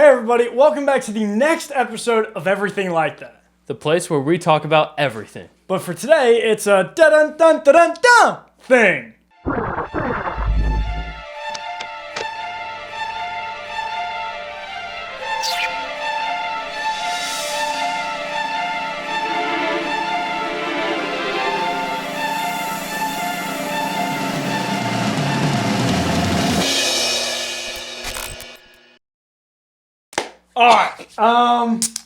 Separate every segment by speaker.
Speaker 1: Hey everybody, welcome back to the next episode of Everything Like That.
Speaker 2: The place where we talk about everything.
Speaker 1: But for today, it's a da-dun-dun-dun-dun-dun thing. Alright,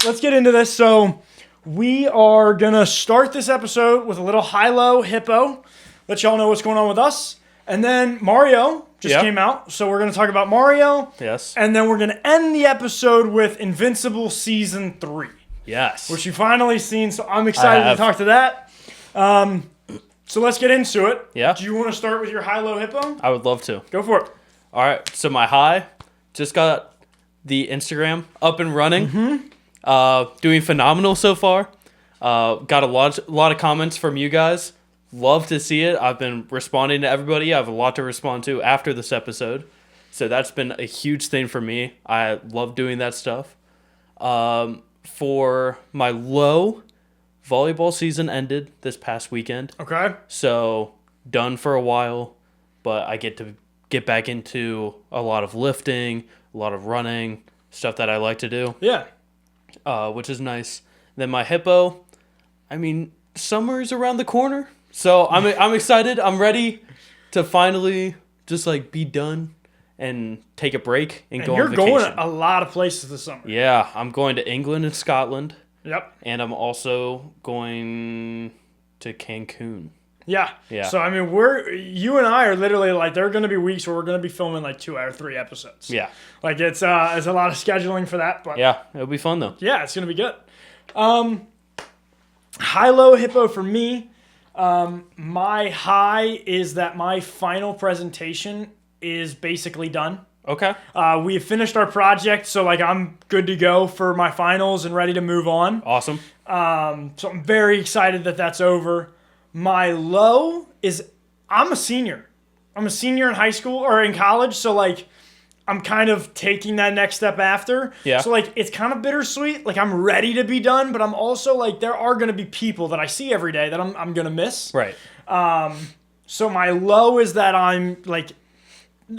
Speaker 1: let's get into this. So, we are gonna start this episode with a little High Low Hippo. Let y'all know what's going on with us. And then Mario just came out, so we're gonna talk about Mario.
Speaker 2: Yes.
Speaker 1: And then we're gonna end the episode with Invincible Season 3.
Speaker 2: Yes.
Speaker 1: Which you've finally seen, so I'm excited to talk to that. So let's get into it.
Speaker 2: Yeah.
Speaker 1: Do you want to start with your High Low Hippo?
Speaker 2: I would love to.
Speaker 1: Go for it.
Speaker 2: All right. So my high just got the Instagram up and running. Doing phenomenal so far. Got a lot of comments from you guys. Love to see it. I've been responding to everybody. I have a lot to respond to after this episode. So that's been a huge thing for me. I love doing that stuff. For my low, volleyball season ended this past weekend.
Speaker 1: Okay.
Speaker 2: So done for a while, but I get to get back into a lot of lifting, a lot of running, stuff that I like to do.
Speaker 1: Yeah.
Speaker 2: Which is nice. Then my hippo, I mean, summer is around the corner, so I'm excited. I'm ready to finally just like be done and take a break and go on vacation.
Speaker 1: You're going a lot of places this summer.
Speaker 2: Yeah, I'm going to England and Scotland.
Speaker 1: Yep.
Speaker 2: And I'm also going to Cancun.
Speaker 1: Yeah.
Speaker 2: Yeah.
Speaker 1: So I mean, you and I are literally like, there are going to be weeks where we're going to be filming like 2 or 3 episodes.
Speaker 2: Yeah.
Speaker 1: Like it's a lot of scheduling for that, but
Speaker 2: Yeah, it'll be fun though.
Speaker 1: yeah, it's going to be good. High Low Hippo for me. My high is that my final presentation is basically done.
Speaker 2: Okay.
Speaker 1: We have finished our project, so like I'm good to go for my finals and ready to move on.
Speaker 2: Awesome.
Speaker 1: So I'm very excited that that's over. My low is I'm a senior. I'm a senior in high school or in college, so like I'm kind of taking that next step after.
Speaker 2: Yeah.
Speaker 1: So like it's kind of bittersweet. Like I'm ready to be done, but I'm also like there are going to be people that I see every day that I'm going to miss.
Speaker 2: Right.
Speaker 1: So my low is that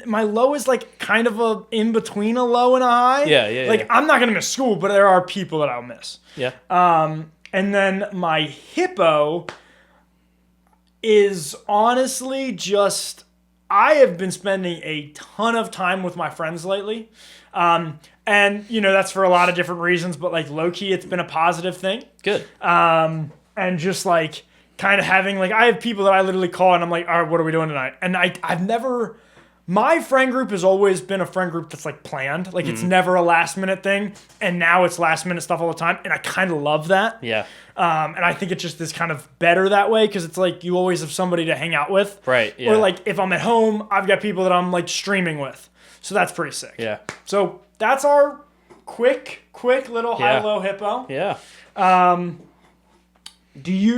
Speaker 1: my low is like kind of a in between a low and a high.
Speaker 2: Yeah.
Speaker 1: Like I'm not going to miss school, but there are people that I'll miss.
Speaker 2: Yeah.
Speaker 1: And then my hippo is honestly just, I have been spending a ton of time with my friends lately. And, you know, that's for a lot of different reasons, but like low-key, it's been a positive thing.
Speaker 2: Good.
Speaker 1: And just like kind of having, like, I have people that I literally call and I'm like, all right, what are we doing tonight? And I've never... My friend group has always been a friend group that's like planned. Like it's never a last minute thing. And now it's last minute stuff all the time. And I kind of love that.
Speaker 2: Yeah.
Speaker 1: And I think it just is kind of better that way because it's like you always have somebody to hang out with.
Speaker 2: Right. Yeah.
Speaker 1: Or like if I'm at home, I've got people that I'm like streaming with. So that's pretty sick.
Speaker 2: Yeah.
Speaker 1: So that's our quick little High Low Hippo.
Speaker 2: Yeah.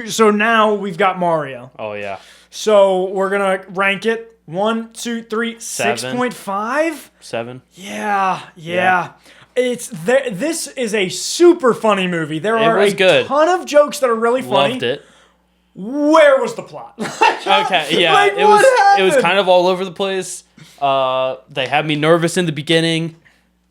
Speaker 1: So now we've got Mario.
Speaker 2: Oh yeah.
Speaker 1: So we're gonna rank it. 1, 2, 3,
Speaker 2: 7.
Speaker 1: 6.5?
Speaker 2: 7.
Speaker 1: Yeah. This is a super funny movie. There are a ton of jokes that are really funny.
Speaker 2: Loved it.
Speaker 1: Where was the plot?
Speaker 2: Okay, yeah.
Speaker 1: Like,
Speaker 2: it was kind of all over the place. They had me nervous in the beginning.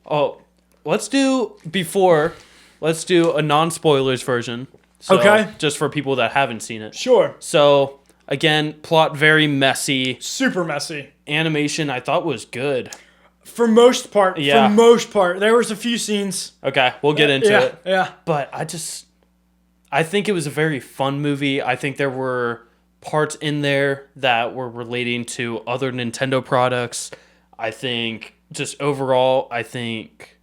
Speaker 2: Oh, let's do a non-spoilers version. So,
Speaker 1: Okay.
Speaker 2: Just for people that haven't seen it.
Speaker 1: Sure.
Speaker 2: So, again, plot very messy.
Speaker 1: Super messy.
Speaker 2: Animation I thought was good.
Speaker 1: For most part.
Speaker 2: Yeah.
Speaker 1: For most part. There was a few scenes.
Speaker 2: Okay, we'll get into it.
Speaker 1: Yeah.
Speaker 2: But I think it was a very fun movie. I think there were parts in there that were relating to other Nintendo products. I think just overall, I think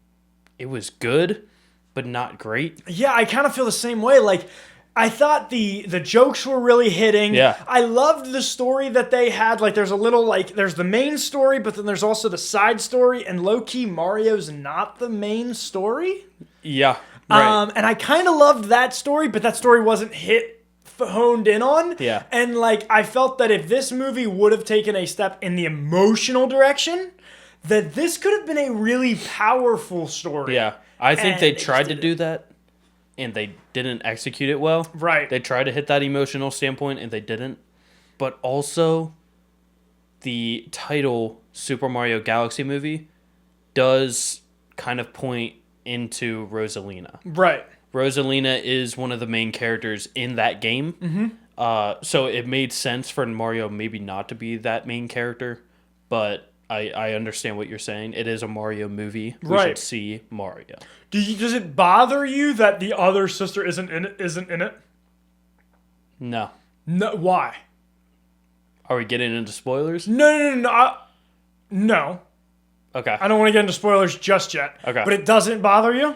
Speaker 2: it was good, but not great.
Speaker 1: Yeah, I kind of feel the same way. Like, I thought the jokes were really hitting.
Speaker 2: Yeah.
Speaker 1: I loved the story that they had. Like, there's a little, like, there's the main story, but then there's also the side story, and low-key, Mario's not the main story.
Speaker 2: Yeah, right.
Speaker 1: And I kind of loved that story, but that story wasn't honed in on.
Speaker 2: Yeah.
Speaker 1: And, like, I felt that if this movie would have taken a step in the emotional direction, that this could have been a really powerful story.
Speaker 2: Yeah. I think they
Speaker 1: And
Speaker 2: tried
Speaker 1: just
Speaker 2: to do that, and they didn't execute it well.
Speaker 1: Right.
Speaker 2: They tried to hit that emotional standpoint, and they didn't. But also, the title Super Mario Galaxy movie does kind of point into Rosalina.
Speaker 1: Right.
Speaker 2: Rosalina is one of the main characters in that game. Mm-hmm. So it made sense for Mario maybe not to be that main character, but I understand what you're saying. It is a Mario movie. We should see Mario.
Speaker 1: Does it bother you that the other sister isn't in it?
Speaker 2: No.
Speaker 1: No. Why?
Speaker 2: Are we getting into spoilers?
Speaker 1: No. No.
Speaker 2: Okay.
Speaker 1: I don't want to get into spoilers just yet.
Speaker 2: Okay.
Speaker 1: But it doesn't bother you?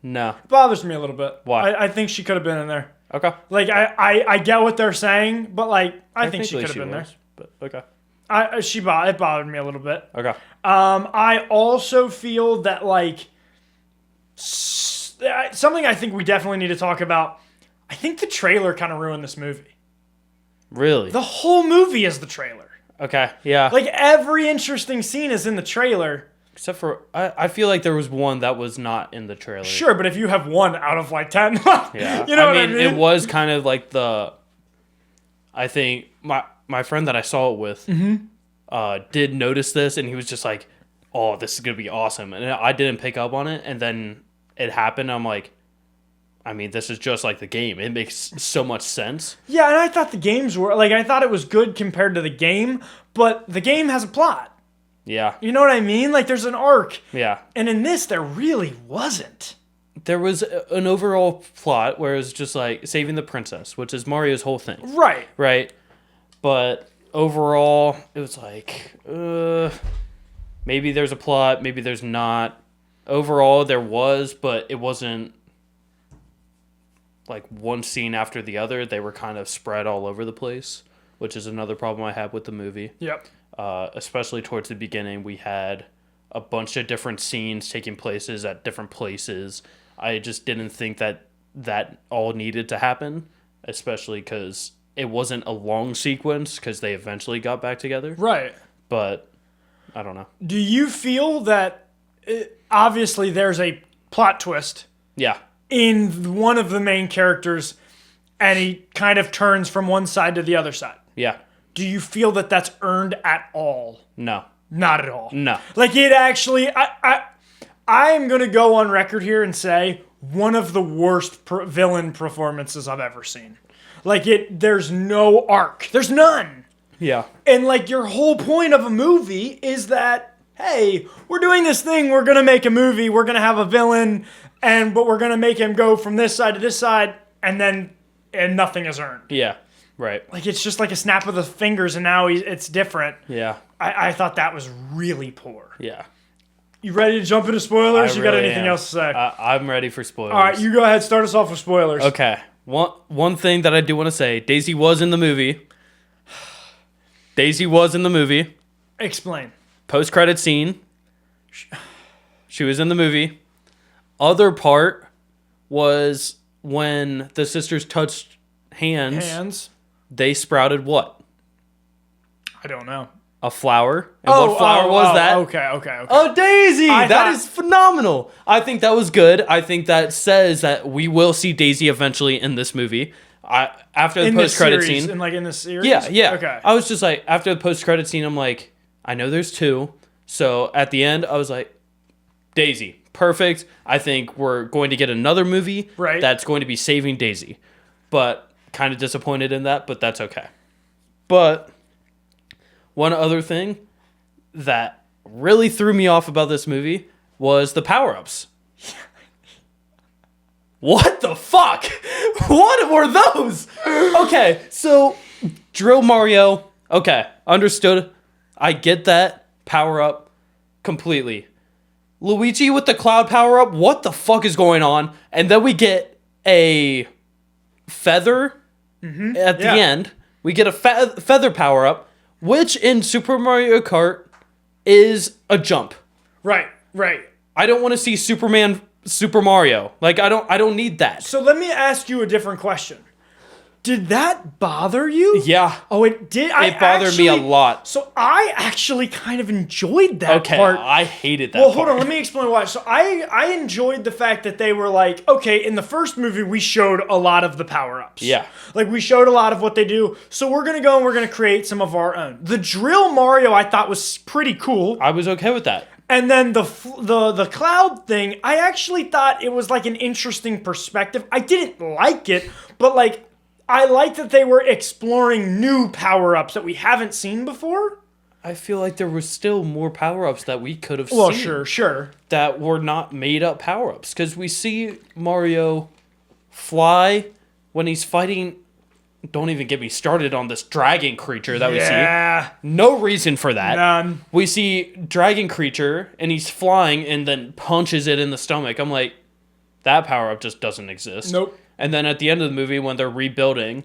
Speaker 2: No.
Speaker 1: It bothers me a little bit.
Speaker 2: Why?
Speaker 1: I think she could have been in there.
Speaker 2: Okay.
Speaker 1: Like, I get what they're saying, but, like, I think she could have been there.
Speaker 2: But okay.
Speaker 1: It bothered me a little bit.
Speaker 2: Okay.
Speaker 1: I also feel that, like, something I think we definitely need to talk about, I think the trailer kind of ruined this movie.
Speaker 2: Really?
Speaker 1: The whole movie is the trailer.
Speaker 2: Okay. Yeah.
Speaker 1: Like, every interesting scene is in the trailer.
Speaker 2: Except for, I feel like there was one that was not in the trailer.
Speaker 1: Sure, but if you have 1 out of, like, 10,
Speaker 2: Yeah.
Speaker 1: you know
Speaker 2: what I
Speaker 1: mean?
Speaker 2: It was kind of like I think my friend that I saw it with did notice this, and he was just like, oh, this is going to be awesome. And I didn't pick up on it, and then it happened. I'm like, I mean, this is just like the game. It makes so much sense.
Speaker 1: Yeah, and I thought the games were, like, I thought it was good compared to the game, but the game has a plot.
Speaker 2: Yeah.
Speaker 1: You know what I mean? Like, there's an arc.
Speaker 2: Yeah.
Speaker 1: And in this, there really wasn't.
Speaker 2: There was an overall plot where it was just like saving the princess, which is Mario's whole thing.
Speaker 1: Right.
Speaker 2: Right. But overall, it was like, maybe there's a plot, maybe there's not. Overall, there was, but it wasn't like one scene after the other. They were kind of spread all over the place, which is another problem I have with the movie.
Speaker 1: Yep.
Speaker 2: Especially towards the beginning, we had a bunch of different scenes taking places at different places. I just didn't think that all needed to happen, especially because it wasn't a long sequence because they eventually got back together.
Speaker 1: Right.
Speaker 2: But I don't know.
Speaker 1: Do you feel that, obviously, there's a plot twist
Speaker 2: Yeah.
Speaker 1: in one of the main characters, and he kind of turns from one side to the other side?
Speaker 2: Yeah.
Speaker 1: Do you feel that that's earned at all?
Speaker 2: No.
Speaker 1: Not at all.
Speaker 2: No.
Speaker 1: Like, it actually, I'm going to go on record here and say one of the worst villain performances I've ever seen. Like, there's no arc. There's none.
Speaker 2: Yeah.
Speaker 1: And, like, your whole point of a movie is that, hey, we're doing this thing, we're going to make a movie, we're going to have a villain, but we're going to make him go from this side to this side, and nothing is earned.
Speaker 2: Yeah. Right.
Speaker 1: Like, it's just like a snap of the fingers, and now it's different.
Speaker 2: Yeah.
Speaker 1: I thought that was really poor.
Speaker 2: Yeah.
Speaker 1: You ready to jump into spoilers? You got
Speaker 2: really
Speaker 1: anything
Speaker 2: am.
Speaker 1: else to say?
Speaker 2: I'm ready for spoilers.
Speaker 1: All right, you go ahead. Start us off with spoilers.
Speaker 2: Okay. One thing that I do want to say, Daisy was in the movie. Daisy was in the movie.
Speaker 1: Explain.
Speaker 2: Post-credit scene. She was in the movie. Other part was when the sisters touched hands. They sprouted what?
Speaker 1: I don't know.
Speaker 2: A flower. And what flower was that?
Speaker 1: Okay.
Speaker 2: Oh, Daisy! That is phenomenal. I think that was good. I think that says that we will see Daisy eventually in this movie. After the post-credit scene.
Speaker 1: In this series?
Speaker 2: Yeah.
Speaker 1: Okay.
Speaker 2: I was just like, after the post-credit scene, I'm like, I know there's 2. So at the end, I was like, Daisy. Perfect. I think we're going to get another movie that's going to be saving Daisy. But kind of disappointed in that, but that's okay. But one other thing that really threw me off about this movie was the power-ups. What the fuck? What were those? Okay, so Drill Mario. Okay, understood. I get that power-up completely. Luigi with the cloud power-up. What the fuck is going on? And then we get a feather at the end. We get a feather power-up, which in Super Mario Kart is a jump.
Speaker 1: Right.
Speaker 2: I don't want to see Super Mario. Like, I don't need that.
Speaker 1: So let me ask you a different question. Did that bother you?
Speaker 2: Yeah.
Speaker 1: Oh, it did.
Speaker 2: It bothered me a lot.
Speaker 1: So I actually kind of enjoyed that part.
Speaker 2: I hated that
Speaker 1: Well,
Speaker 2: part.
Speaker 1: hold on. Let me explain why. So I enjoyed the fact that they were like, okay, in the first movie, we showed a lot of the power-ups.
Speaker 2: Yeah.
Speaker 1: Like, we showed a lot of what they do. So we're going to go and we're going to create some of our own. The drill Mario, I thought, was pretty cool.
Speaker 2: I was okay with that.
Speaker 1: And then the cloud thing, I actually thought it was like an interesting perspective. I didn't like it, but like, I like that they were exploring new power-ups that we haven't seen before.
Speaker 2: I feel like there was still more power-ups that we could have seen.
Speaker 1: Well, sure.
Speaker 2: That were not made-up power-ups. Because we see Mario fly when he's fighting... Don't even get me started on this dragon creature that we see.
Speaker 1: Yeah.
Speaker 2: No reason for that.
Speaker 1: None.
Speaker 2: We see dragon creature, and he's flying, and then punches it in the stomach. I'm like, that power-up just doesn't exist.
Speaker 1: Nope.
Speaker 2: And then at the end of the movie, when they're rebuilding,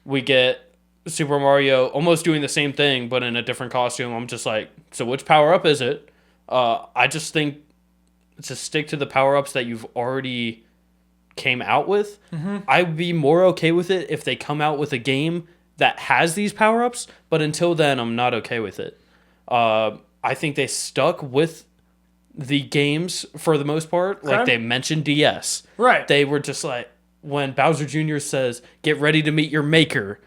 Speaker 2: we get Super Mario almost doing the same thing, but in a different costume. I'm just like, so which power-up is it? I just think to stick to the power-ups that you've already came out with. Mm-hmm. I'd be more okay with it if they come out with a game that has these power-ups, but until then, I'm not okay with it. I think they stuck with the games for the most part. Like, they mentioned DS.
Speaker 1: Right.
Speaker 2: They were just like, when Bowser Jr. says, get ready to meet your maker,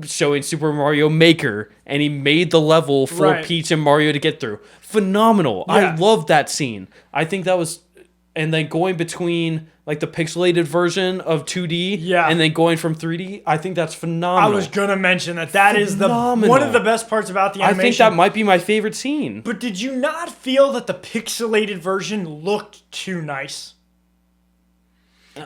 Speaker 2: showing Super Mario Maker, and he made the level for Peach and Mario to get through. Phenomenal. Yeah. I love that scene. I think that was... And then going between like the pixelated version of 2D and then going from 3D, I think that's phenomenal.
Speaker 1: I was going to mention that is one of the best parts about the animation.
Speaker 2: I think that might be my favorite scene.
Speaker 1: But did you not feel that the pixelated version looked too nice?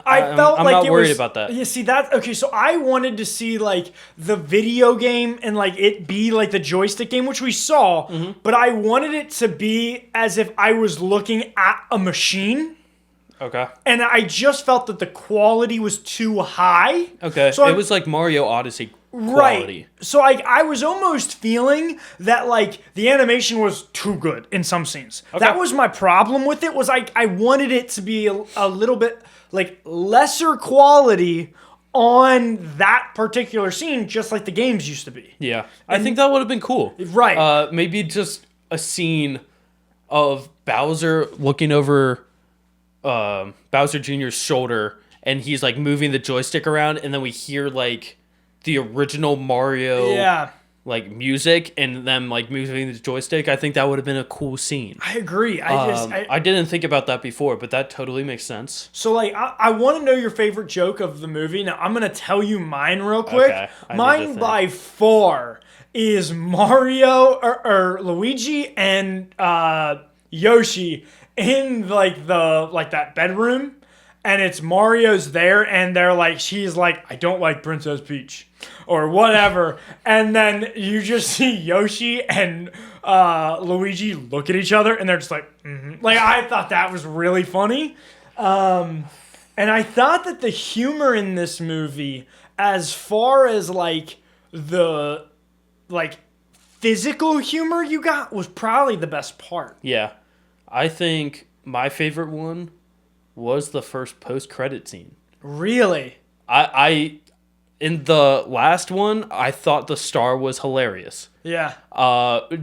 Speaker 1: I'm not worried about that. You see that? Okay, so I wanted to see like the video game and like it be like the joystick game, which we saw, but I wanted it to be as if I was looking at a machine.
Speaker 2: Okay.
Speaker 1: And I just felt that the quality was too high.
Speaker 2: Okay. So it was like Mario Odyssey quality.
Speaker 1: Right. So I was almost feeling that like the animation was too good in some scenes. Okay. That was my problem with it, was I wanted it to be a little bit like lesser quality on that particular scene, just like the games used to be.
Speaker 2: Yeah. I think that would have been cool.
Speaker 1: Right.
Speaker 2: Maybe just a scene of Bowser looking over Bowser Jr.'s shoulder, and he's like moving the joystick around, and then we hear like the original Mario like music and them like moving the joystick. I think that would have been a cool scene.
Speaker 1: I agree.
Speaker 2: I didn't think about that before, but that totally makes sense.
Speaker 1: So like I want to know your favorite joke of the movie. Now I'm gonna tell you mine real quick.
Speaker 2: Okay,
Speaker 1: mine by far is Mario or Luigi and Yoshi in like that bedroom, and it's Mario's there, and they're like, she's like, I don't like Princess Peach or whatever, and then you just see Yoshi and Luigi look at each other, and they're just like, like, I thought that was really funny, and I thought that the humor in this movie, as far as like the like physical humor you got, was probably the best part.
Speaker 2: Yeah. I think my favorite one was the first post-credit scene.
Speaker 1: Really?
Speaker 2: I in the last one, I thought the star was hilarious.
Speaker 1: Yeah.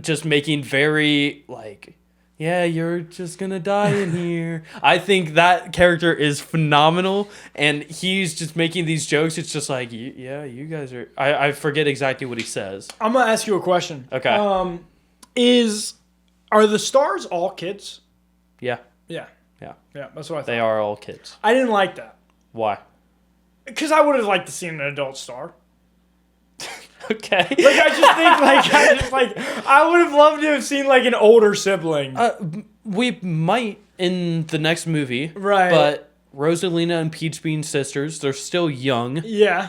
Speaker 2: Just making very like, yeah, you're just gonna die in here. I think that character is phenomenal, and he's just making these jokes. It's just like, yeah, you guys are... I forget exactly what he says.
Speaker 1: I'm gonna ask you a question.
Speaker 2: Okay.
Speaker 1: Are the stars all kids?
Speaker 2: Yeah.
Speaker 1: Yeah.
Speaker 2: Yeah.
Speaker 1: Yeah, that's what I thought.
Speaker 2: They are all kids.
Speaker 1: I didn't like that.
Speaker 2: Why?
Speaker 1: Because I would have liked to see an adult star.
Speaker 2: Okay.
Speaker 1: I would have loved to have seen like an older sibling.
Speaker 2: We might in the next movie.
Speaker 1: Right.
Speaker 2: But Rosalina and Peach being sisters, they're still young.
Speaker 1: Yeah.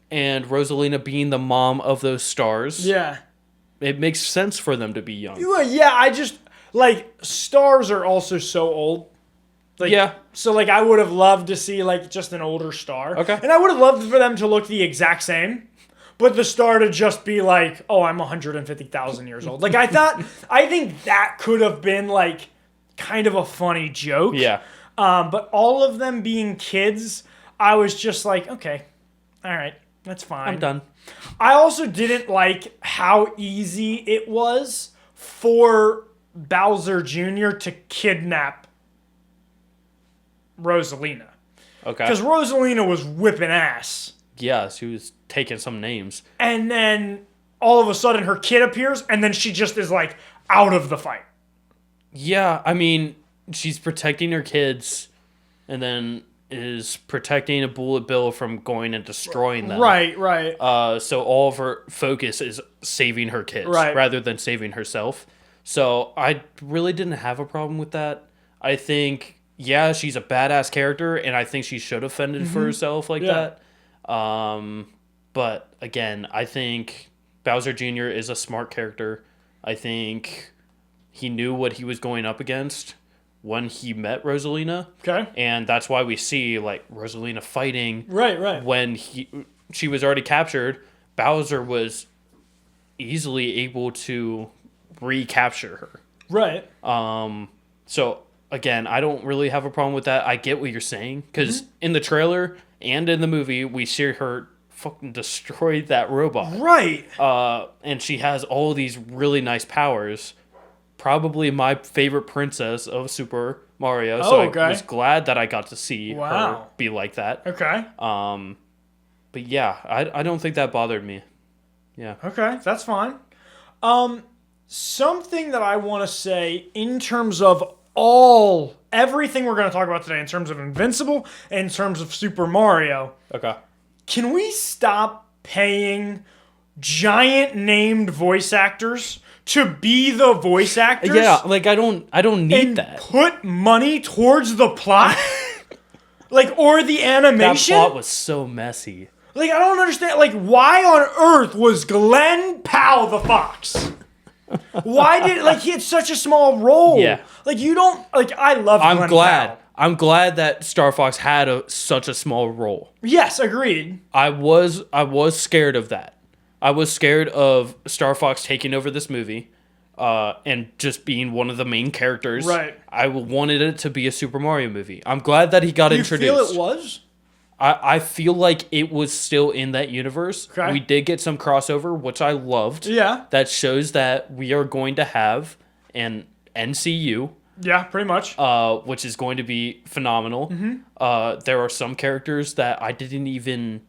Speaker 2: And Rosalina being the mom of those stars.
Speaker 1: Yeah.
Speaker 2: It makes sense for them to be young.
Speaker 1: Yeah, I just... Like, stars are also so old. Like,
Speaker 2: yeah.
Speaker 1: So, like, I would have loved to see, like, just an older star.
Speaker 2: Okay.
Speaker 1: And I would have loved for them to look the exact same. But the star to just be like, oh, I'm 150,000 years old. Like, I think that could have been, like, kind of a funny joke.
Speaker 2: Yeah.
Speaker 1: But all of them being kids, I was just like, okay, all right. That's fine.
Speaker 2: I'm done.
Speaker 1: I also didn't like how easy it was for Bowser Jr. to kidnap Rosalina.
Speaker 2: Okay.
Speaker 1: Because Rosalina was whipping ass.
Speaker 2: Yeah, she was taking some names.
Speaker 1: And then all of a sudden her kid appears and then she just is like out of the fight.
Speaker 2: Yeah, I mean, she's protecting her kids and then is protecting a Bullet Bill from going and destroying them.
Speaker 1: Right.
Speaker 2: So all of her focus is saving her kids rather than saving herself. So I really didn't have a problem with that. I think, yeah, she's a badass character, and I think she should have fended for herself like that. But again, I think Bowser Jr. is a smart character. I think he knew what he was going up against when he met Rosalina.
Speaker 1: Okay.
Speaker 2: And that's why we see like Rosalina fighting.
Speaker 1: Right.
Speaker 2: When she was already captured, Bowser was easily able to recapture her.
Speaker 1: Right.
Speaker 2: So again, I don't really have a problem with that. I get what you're saying because in the trailer and in the movie, we see her fucking destroy that robot.
Speaker 1: Right.
Speaker 2: And she has all these really nice powers. Probably my favorite princess of Super Mario. So I was glad that I got to see her be like that.
Speaker 1: Okay.
Speaker 2: But yeah, I don't think that bothered me. Yeah.
Speaker 1: Okay, that's fine. Something that I want to say in terms of everything we're going to talk about today, in terms of Invincible, in terms of Super Mario.
Speaker 2: Okay.
Speaker 1: Can we stop paying giant named voice actors to be the voice actors?
Speaker 2: Yeah, like I don't need
Speaker 1: and
Speaker 2: that.
Speaker 1: Put money towards the plot, or the animation.
Speaker 2: That plot was so messy.
Speaker 1: I don't understand. Why on earth was Glenn Powell the fox? Why did he had such a small role?
Speaker 2: Yeah.
Speaker 1: You don't I love. Glenn Powell.
Speaker 2: I'm glad that Star Fox had such a small role.
Speaker 1: Yes, agreed.
Speaker 2: I was scared of that. I was scared of Star Fox taking over this movie, and just being one of the main characters.
Speaker 1: Right.
Speaker 2: I wanted it to be a Super Mario movie. I'm glad that he got introduced.
Speaker 1: You feel it was?
Speaker 2: I feel like it was still in that universe.
Speaker 1: Okay.
Speaker 2: We did get some crossover, which I loved.
Speaker 1: Yeah.
Speaker 2: That shows that we are going to have an NCU.
Speaker 1: Yeah, pretty much.
Speaker 2: Which is going to be phenomenal. Mm-hmm. There are some characters that I didn't even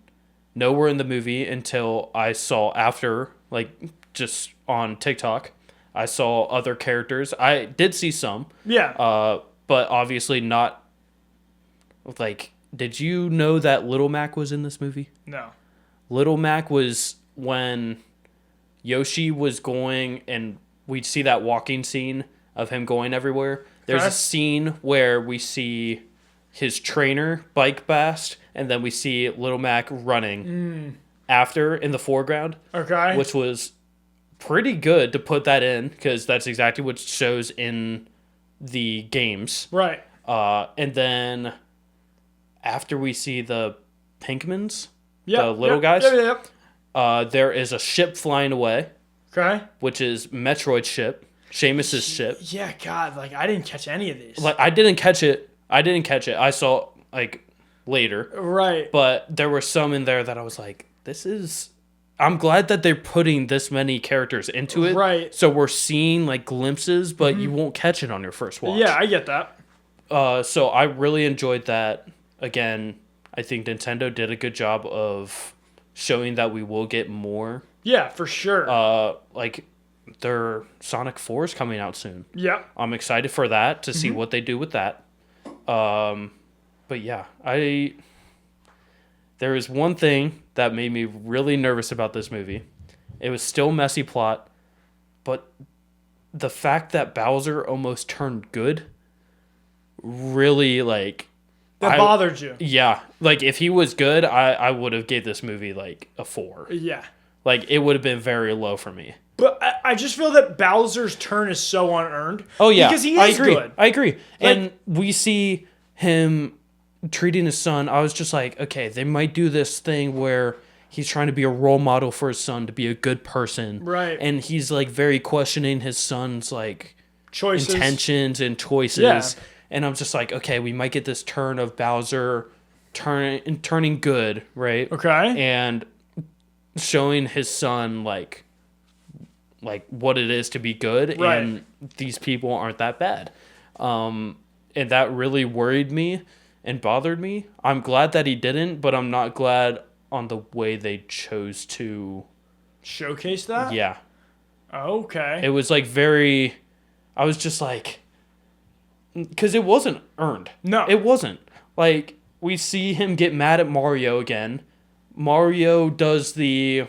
Speaker 2: know were in the movie until I saw after, just on TikTok. I saw other characters. I did see some.
Speaker 1: Yeah.
Speaker 2: But obviously not, did you know that Little Mac was in this movie?
Speaker 1: No.
Speaker 2: Little Mac was when Yoshi was going, and we'd see that walking scene of him going everywhere. There's a scene where we see his trainer bike bast, and then we see Little Mac running after in the foreground.
Speaker 1: Okay.
Speaker 2: Which was pretty good to put that in, because that's exactly what shows in the games.
Speaker 1: Right.
Speaker 2: And then after we see the Pinkmans, the little guys, there is a ship flying away.
Speaker 1: Okay.
Speaker 2: Which is Metroid's ship, Seamus's ship.
Speaker 1: Yeah, God, I didn't catch any of these.
Speaker 2: I didn't catch it. I saw later.
Speaker 1: Right.
Speaker 2: But there were some in there that I was like, this is. I'm glad that they're putting this many characters into it.
Speaker 1: Right.
Speaker 2: So we're seeing glimpses, but you won't catch it on your first watch.
Speaker 1: Yeah, I get that.
Speaker 2: So I really enjoyed that. Again, I think Nintendo did a good job of showing that we will get more.
Speaker 1: Yeah, for sure.
Speaker 2: Their Sonic 4 is coming out soon.
Speaker 1: Yeah.
Speaker 2: I'm excited for that to see what they do with that. But yeah, there is one thing that made me really nervous about this movie. It was still messy plot, but the fact that Bowser almost turned good really
Speaker 1: that bothered you.
Speaker 2: Yeah. If he was good, I would have gave this movie a 4.
Speaker 1: Yeah.
Speaker 2: It would have been very low for me.
Speaker 1: But I just feel that Bowser's turn is so unearned.
Speaker 2: Oh, yeah.
Speaker 1: Because he is good.
Speaker 2: I agree. And we see him treating his son. I was just okay, they might do this thing where he's trying to be a role model for his son to be a good person.
Speaker 1: Right.
Speaker 2: And he's very questioning his son's
Speaker 1: choices,
Speaker 2: intentions and choices.
Speaker 1: Yeah.
Speaker 2: And I'm just okay, we might get this turn of Bowser turning good, right?
Speaker 1: Okay.
Speaker 2: And showing his son like what it is to be good,
Speaker 1: Right.
Speaker 2: and these people aren't that bad. And that really worried me and bothered me. I'm glad that he didn't, but I'm not glad on the way they chose to.
Speaker 1: Showcase that?
Speaker 2: Yeah.
Speaker 1: Okay.
Speaker 2: It was like very. I was just like. Because it wasn't earned.
Speaker 1: No.
Speaker 2: It wasn't. Like, we see him get mad at Mario again. Mario does the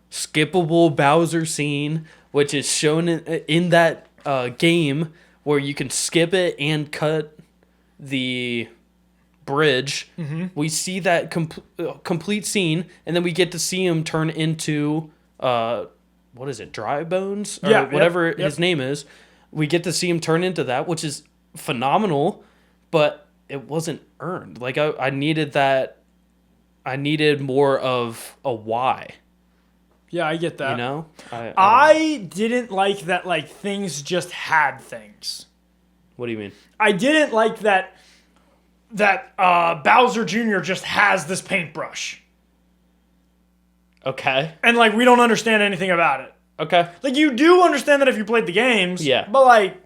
Speaker 2: skippable Bowser scene, which is shown in that game where you can skip it and cut the bridge.
Speaker 1: Mm-hmm.
Speaker 2: We see that complete scene, and then we get to see him turn into what is it, Dry Bones, or
Speaker 1: Yeah,
Speaker 2: whatever
Speaker 1: yep.
Speaker 2: his name is. We get to see him turn into that, which is phenomenal, but it wasn't earned. Like I needed that. I needed more of a why.
Speaker 1: Yeah, I get that.
Speaker 2: You know,
Speaker 1: I didn't like that. Like things just had things.
Speaker 2: What do you mean?
Speaker 1: I didn't like that. Bowser Jr. just has this paintbrush,
Speaker 2: Okay.
Speaker 1: and like we don't understand anything about it.
Speaker 2: Okay.
Speaker 1: Like you do understand that if you played the games,
Speaker 2: Yeah.
Speaker 1: But like,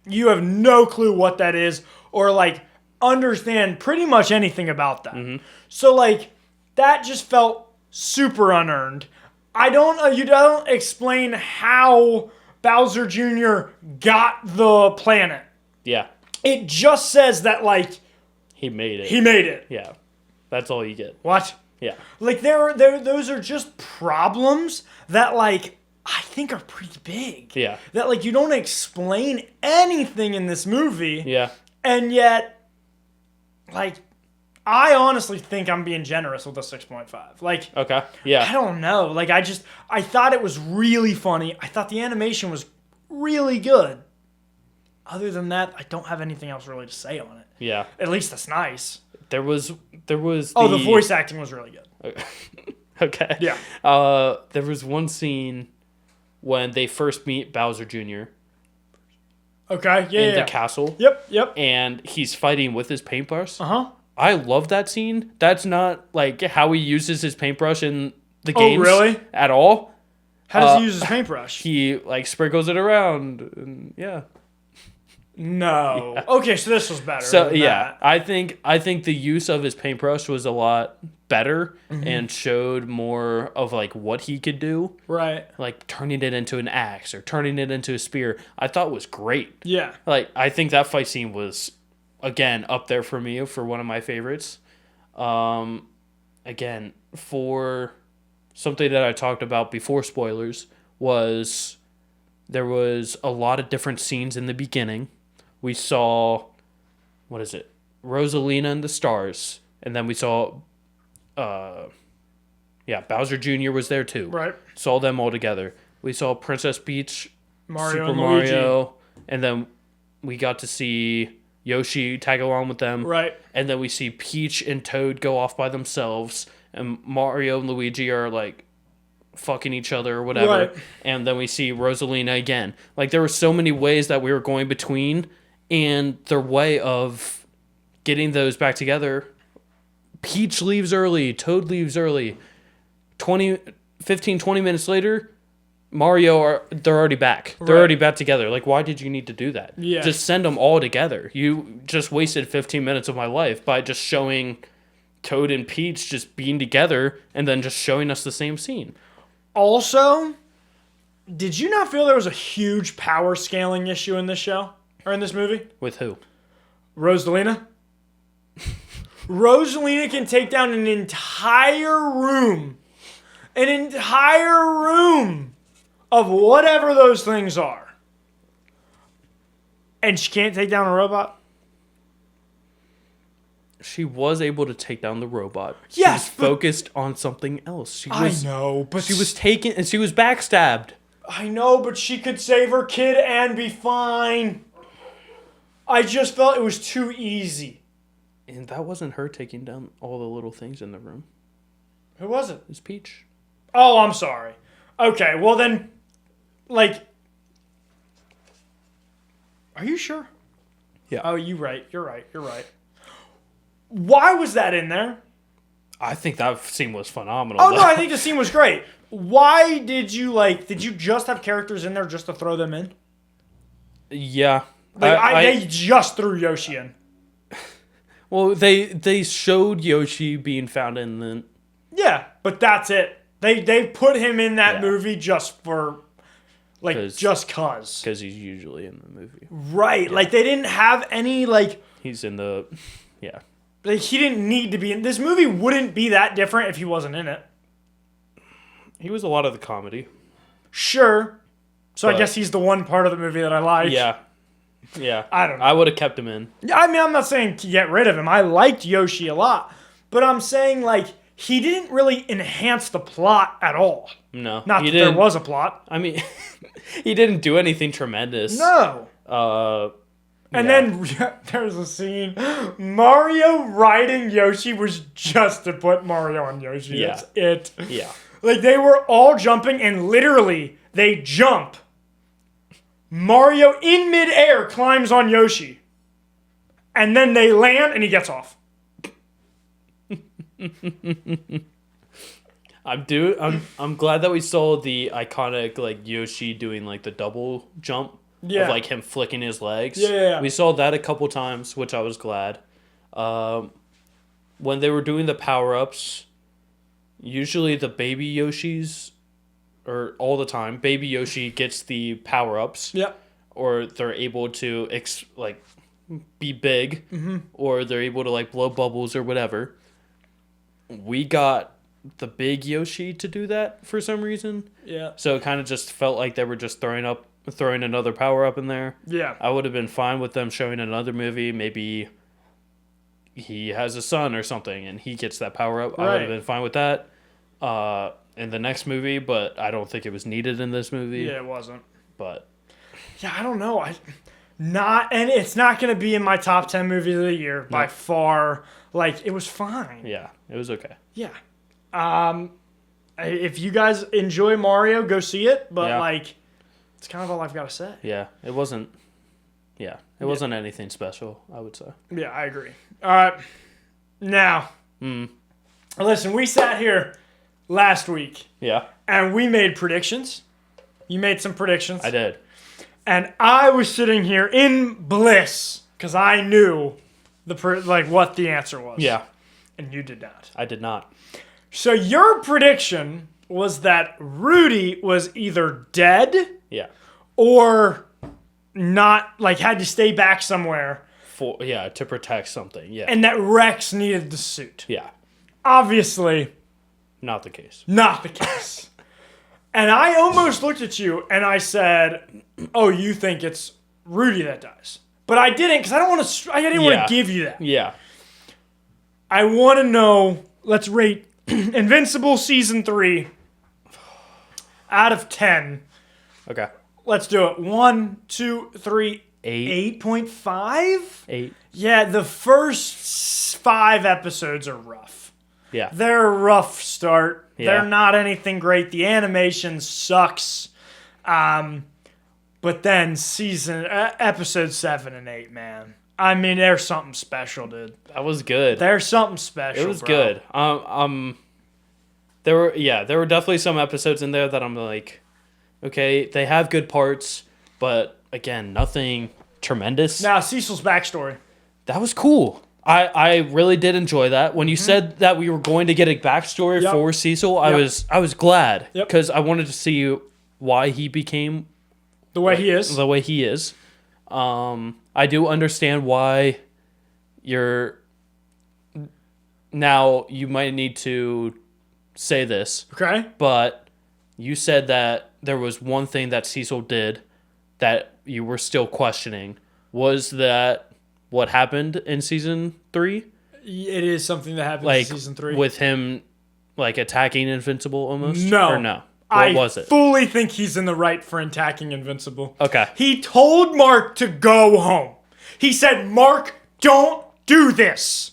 Speaker 1: you have no clue what that is, or like understand pretty much anything about that.
Speaker 2: Mm-hmm.
Speaker 1: So like, that just felt super unearned. You don't explain how Bowser Jr. got the planet.
Speaker 2: Yeah.
Speaker 1: It just says that like
Speaker 2: He made it.
Speaker 1: he made it.
Speaker 2: Yeah. That's all you get.
Speaker 1: What?
Speaker 2: Yeah.
Speaker 1: Like those are just problems that like I think are pretty big.
Speaker 2: Yeah.
Speaker 1: That like you don't explain anything in this movie.
Speaker 2: Yeah.
Speaker 1: And yet, like, I honestly think I'm being generous with a 6.5. Like,
Speaker 2: Okay.
Speaker 1: I
Speaker 2: Yeah.
Speaker 1: don't know. Like, I thought it was really funny. I thought the animation was really good. Other than that, I don't have anything else really to say on it.
Speaker 2: Yeah.
Speaker 1: At least that's nice.
Speaker 2: There was.
Speaker 1: Oh, the voice acting was really good.
Speaker 2: Okay.
Speaker 1: Yeah.
Speaker 2: There was one scene when they first meet Bowser Jr.
Speaker 1: Okay. Yeah.
Speaker 2: in
Speaker 1: yeah.
Speaker 2: the castle.
Speaker 1: Yep.
Speaker 2: And he's fighting with his paintbrush.
Speaker 1: Uh-huh.
Speaker 2: I love that scene. That's not like how he uses his paintbrush in the
Speaker 1: Oh,
Speaker 2: games
Speaker 1: really?
Speaker 2: at all.
Speaker 1: How does he use his paintbrush?
Speaker 2: He like sprinkles it around, and yeah.
Speaker 1: No.
Speaker 2: Yeah.
Speaker 1: Okay, so this was better.
Speaker 2: So
Speaker 1: than
Speaker 2: yeah,
Speaker 1: that.
Speaker 2: I think the use of his paintbrush was a lot better and showed more of like what he could do,
Speaker 1: Right.
Speaker 2: like turning it into an axe or turning it into a spear. I thought was great.
Speaker 1: Yeah.
Speaker 2: Like I think that fight scene was again up there for me for one of my favorites. Again, for something that I talked about before spoilers was there was a lot of different scenes in the beginning. We saw, what is it? Rosalina and the Stars. And then we saw, Bowser Jr. was there too.
Speaker 1: Right.
Speaker 2: Saw them all together. We saw Princess Peach,
Speaker 1: Mario
Speaker 2: Super
Speaker 1: and Luigi.
Speaker 2: Mario, and then we got to see Yoshi tag along with them.
Speaker 1: Right.
Speaker 2: And then we see Peach and Toad go off by themselves, and Mario and Luigi are like fucking each other or whatever.
Speaker 1: Right.
Speaker 2: And then we see Rosalina again. Like there were so many ways that we were going between, and their way of getting those back together. Peach leaves early, Toad leaves early. 20 minutes later, they're already back. They're
Speaker 1: Right.
Speaker 2: already back together. Like, why did you need to do that?
Speaker 1: Yeah.
Speaker 2: Just send them all together. You just wasted 15 minutes of my life by just showing Toad and Peach just being together and then just showing us the same scene.
Speaker 1: Also, did you not feel there was a huge power scaling issue in this show? Or in this movie?
Speaker 2: With who?
Speaker 1: Rosalina? Rosalina can take down an entire room. An entire room of whatever those things are. And she can't take down a robot?
Speaker 2: She was able to take down the robot.
Speaker 1: Yes,
Speaker 2: She was
Speaker 1: but-
Speaker 2: focused on something else. She was,
Speaker 1: I know, but
Speaker 2: She was taken and she was backstabbed.
Speaker 1: I know, but she could save her kid and be fine. I just felt it was too easy.
Speaker 2: And that wasn't her taking down all the little things in the room.
Speaker 1: Who was it?
Speaker 2: It was Peach.
Speaker 1: Oh, I'm sorry. Okay, well then, like, are you sure?
Speaker 2: Yeah.
Speaker 1: Oh, you're right. You're right. Why was that in there?
Speaker 2: I think that scene was phenomenal.
Speaker 1: Oh, no, I think the scene was great. Why did you just have characters in there just to throw them in?
Speaker 2: Yeah.
Speaker 1: They just threw Yoshi in.
Speaker 2: Well, they showed Yoshi being found in the...
Speaker 1: Yeah, but that's it. They put him in that movie just for, just cause.
Speaker 2: Because he's usually in the movie.
Speaker 1: Right. Yeah. They didn't have any,
Speaker 2: He's in the... Yeah.
Speaker 1: He didn't need to be in... This movie wouldn't be that different if he wasn't in it.
Speaker 2: He was a lot of the comedy.
Speaker 1: Sure. So I guess he's the one part of the movie that I like.
Speaker 2: Yeah. Yeah.
Speaker 1: I don't know.
Speaker 2: I would have kept him in.
Speaker 1: I mean, I'm not saying to get rid of him. I liked Yoshi a lot. But I'm saying, he didn't really enhance the plot at all.
Speaker 2: No.
Speaker 1: Not that there was a plot.
Speaker 2: I mean, he didn't do anything tremendous.
Speaker 1: No. And then there's a scene. Mario riding Yoshi was just to put Mario on Yoshi.
Speaker 2: Yeah.
Speaker 1: That's it.
Speaker 2: Yeah.
Speaker 1: They were all jumping, and literally, they jump. Mario, in midair, climbs on Yoshi. And then they land, and he gets off.
Speaker 2: I'm glad that we saw the iconic, Yoshi doing, the double jump.
Speaker 1: Yeah.
Speaker 2: Of, him flicking his legs.
Speaker 1: Yeah.
Speaker 2: We saw that a couple times, which I was glad. When they were doing the power-ups... Usually the baby Yoshis, or all the time, baby Yoshi gets the power-ups.
Speaker 1: Yeah.
Speaker 2: Or they're able to, be big.
Speaker 1: Mm-hmm.
Speaker 2: Or they're able to, blow bubbles or whatever. We got the big Yoshi to do that for some reason.
Speaker 1: Yeah.
Speaker 2: So it kind of just felt like they were just throwing another power-up in there.
Speaker 1: Yeah.
Speaker 2: I would have been fine with them showing another movie, maybe... He has a son or something, and he gets that power-up.
Speaker 1: Right.
Speaker 2: I would have been fine with that in the next movie, but I don't think it was needed in this movie.
Speaker 1: Yeah, it wasn't.
Speaker 2: But
Speaker 1: yeah, I don't know. And it's not going to be in my top 10 movies of the year by far. It was fine.
Speaker 2: Yeah, it was okay.
Speaker 1: Yeah. If you guys enjoy Mario, go see it. But it's kind of all I've got to say.
Speaker 2: Yeah, it wasn't. Yeah, it wasn't anything special, I would say.
Speaker 1: Yeah, I agree. All right. Now, listen, we sat here last week.
Speaker 2: Yeah.
Speaker 1: And we made predictions. You made some predictions.
Speaker 2: I did.
Speaker 1: And I was sitting here in bliss because I knew what the answer was.
Speaker 2: Yeah.
Speaker 1: And you did not.
Speaker 2: I did not.
Speaker 1: So your prediction was that Rudy was either dead.
Speaker 2: Yeah.
Speaker 1: Or not, had to stay back somewhere.
Speaker 2: To protect something, yeah.
Speaker 1: And that Rex needed the suit.
Speaker 2: Yeah.
Speaker 1: Obviously.
Speaker 2: Not the case.
Speaker 1: Not the case. And I almost looked at you and I said, oh, you think it's Rudy that dies. But I didn't because I didn't want to give you that.
Speaker 2: Yeah.
Speaker 1: I want to know, let's rate Invincible Season 3 out of 10.
Speaker 2: Okay.
Speaker 1: Let's do it. 1, 2, 3,
Speaker 2: 8.
Speaker 1: 8.5?
Speaker 2: 8.
Speaker 1: Yeah, the first 5 episodes are rough.
Speaker 2: Yeah.
Speaker 1: They're a rough start.
Speaker 2: Yeah.
Speaker 1: They're not anything great. The animation sucks. But then episode 7 and 8, man. I mean, there's something special, dude.
Speaker 2: That was good.
Speaker 1: There's something special.
Speaker 2: It was good. There were definitely some episodes in there that I'm like, okay, they have good parts, but again, nothing tremendous.
Speaker 1: Now, Cecil's backstory.
Speaker 2: That was cool. I really did enjoy that. When you said that we were going to get a backstory for Cecil, I was glad because I wanted to see why he became
Speaker 1: the way he is.
Speaker 2: The way he is. I do understand why now you might need to say this.
Speaker 1: Okay.
Speaker 2: But you said that there was one thing that Cecil did that you were still questioning. Was that what happened in season 3?
Speaker 1: It is something that happened in season 3.
Speaker 2: With him attacking Invincible almost?
Speaker 1: No.
Speaker 2: Or no? What was it?
Speaker 1: I fully think he's in the right for attacking Invincible.
Speaker 2: Okay.
Speaker 1: He told Mark to go home. He said, Mark, don't do this.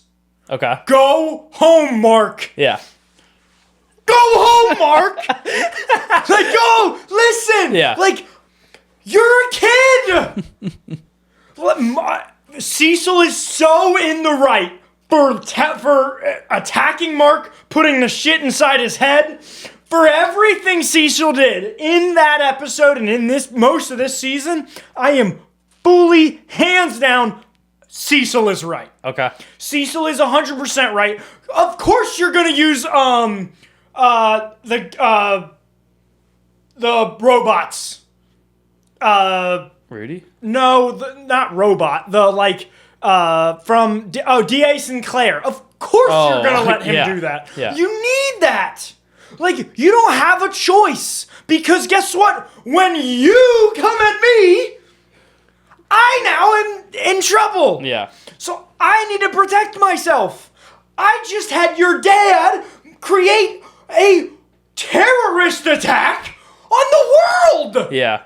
Speaker 2: Okay.
Speaker 1: Go home, Mark.
Speaker 2: Yeah.
Speaker 1: Go home, Mark. Go. Listen.
Speaker 2: Yeah.
Speaker 1: You're a kid. Cecil is so in the right. for attacking Mark, putting the shit inside his head, for everything Cecil did in that episode and in most of this season, I am fully, hands down, Cecil is right.
Speaker 2: Okay.
Speaker 1: Cecil is 100% right. Of course you're going to use the robots.
Speaker 2: Rudy?
Speaker 1: No, not robot. From D.A. Sinclair. Of course you're going to let him do that.
Speaker 2: Yeah.
Speaker 1: You need that. Like, you don't have a choice. Because guess what? When you come at me, I now am in trouble.
Speaker 2: Yeah.
Speaker 1: So I need to protect myself. I just had your dad create a terrorist attack on the world.
Speaker 2: Yeah.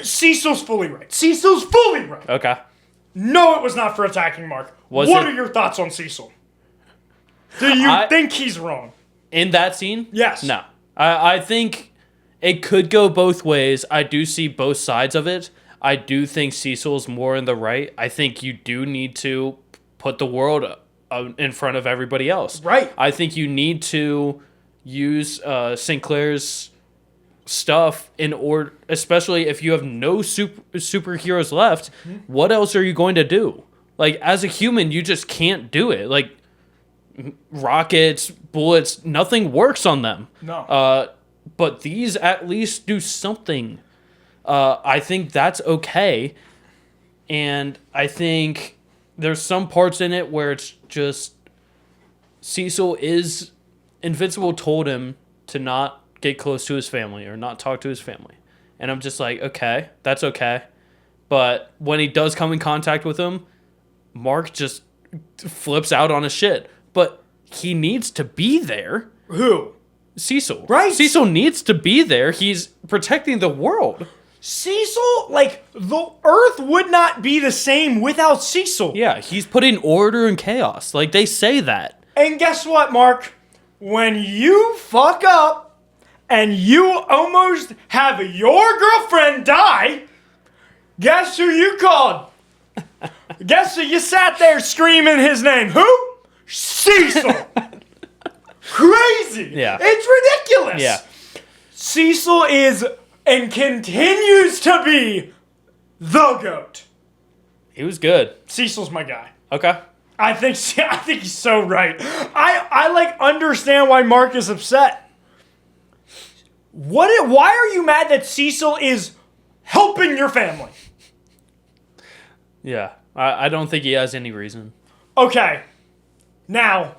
Speaker 1: Cecil's fully right. Cecil's fully right.
Speaker 2: Okay.
Speaker 1: No, it was not for attacking Mark. What are your thoughts on Cecil? Do you think he's wrong?
Speaker 2: In that scene?
Speaker 1: Yes.
Speaker 2: No. I think it could go both ways. I do see both sides of it. I do think Cecil's more in the right. I think you do need to put the world in front of everybody else.
Speaker 1: Right.
Speaker 2: I think you need to use Sinclair's stuff in order, especially if you have no superheroes left. Mm-hmm. What else are you going to do? Like, as a human, you just can't do it. Like, rockets, bullets, nothing works on them.
Speaker 1: No.
Speaker 2: But these at least do something. I think that's okay. And I think there's some parts in it where it's just Cecil is... Invincible told him to not get close to his family or not talk to his family. And I'm just like, okay, that's okay. But when he does come in contact with him, Mark just flips out on his shit. But he needs to be there.
Speaker 1: Who?
Speaker 2: Cecil.
Speaker 1: Right.
Speaker 2: Cecil needs to be there. He's protecting the world.
Speaker 1: Cecil, like, the Earth would not be the same without Cecil.
Speaker 2: Yeah, he's putting order and chaos. Like, they say that.
Speaker 1: And guess what, Mark? When you fuck up and you almost have your girlfriend die, guess who you called? Guess who you sat there screaming his name? Who? Cecil. Crazy.
Speaker 2: Yeah.
Speaker 1: It's ridiculous.
Speaker 2: Yeah.
Speaker 1: Cecil is and continues to be the GOAT.
Speaker 2: He was good.
Speaker 1: Cecil's my guy.
Speaker 2: Okay.
Speaker 1: I think he's so right. I like understand why Mark is upset. Why are you mad that Cecil is helping your family?
Speaker 2: Yeah. I don't think he has any reason.
Speaker 1: Okay. Now,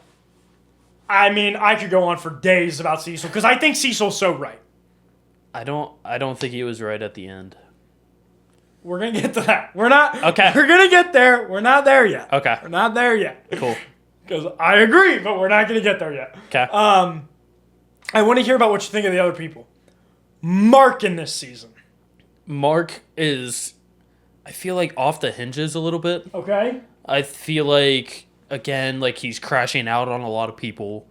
Speaker 1: I mean, I could go on for days about Cecil because I think Cecil's so right.
Speaker 2: I don't think he was right at the end.
Speaker 1: We're going to get to that. We're not.
Speaker 2: Okay.
Speaker 1: We're going to get there. We're not there yet.
Speaker 2: Okay.
Speaker 1: We're not there yet.
Speaker 2: Cool.
Speaker 1: Because I agree, but we're not going to get there yet.
Speaker 2: Okay.
Speaker 1: I want to hear about what you think of the other people. Mark in this season.
Speaker 2: Mark is, I feel like, off the hinges a little bit.
Speaker 1: Okay.
Speaker 2: I feel like, again, like he's crashing out on a lot of people.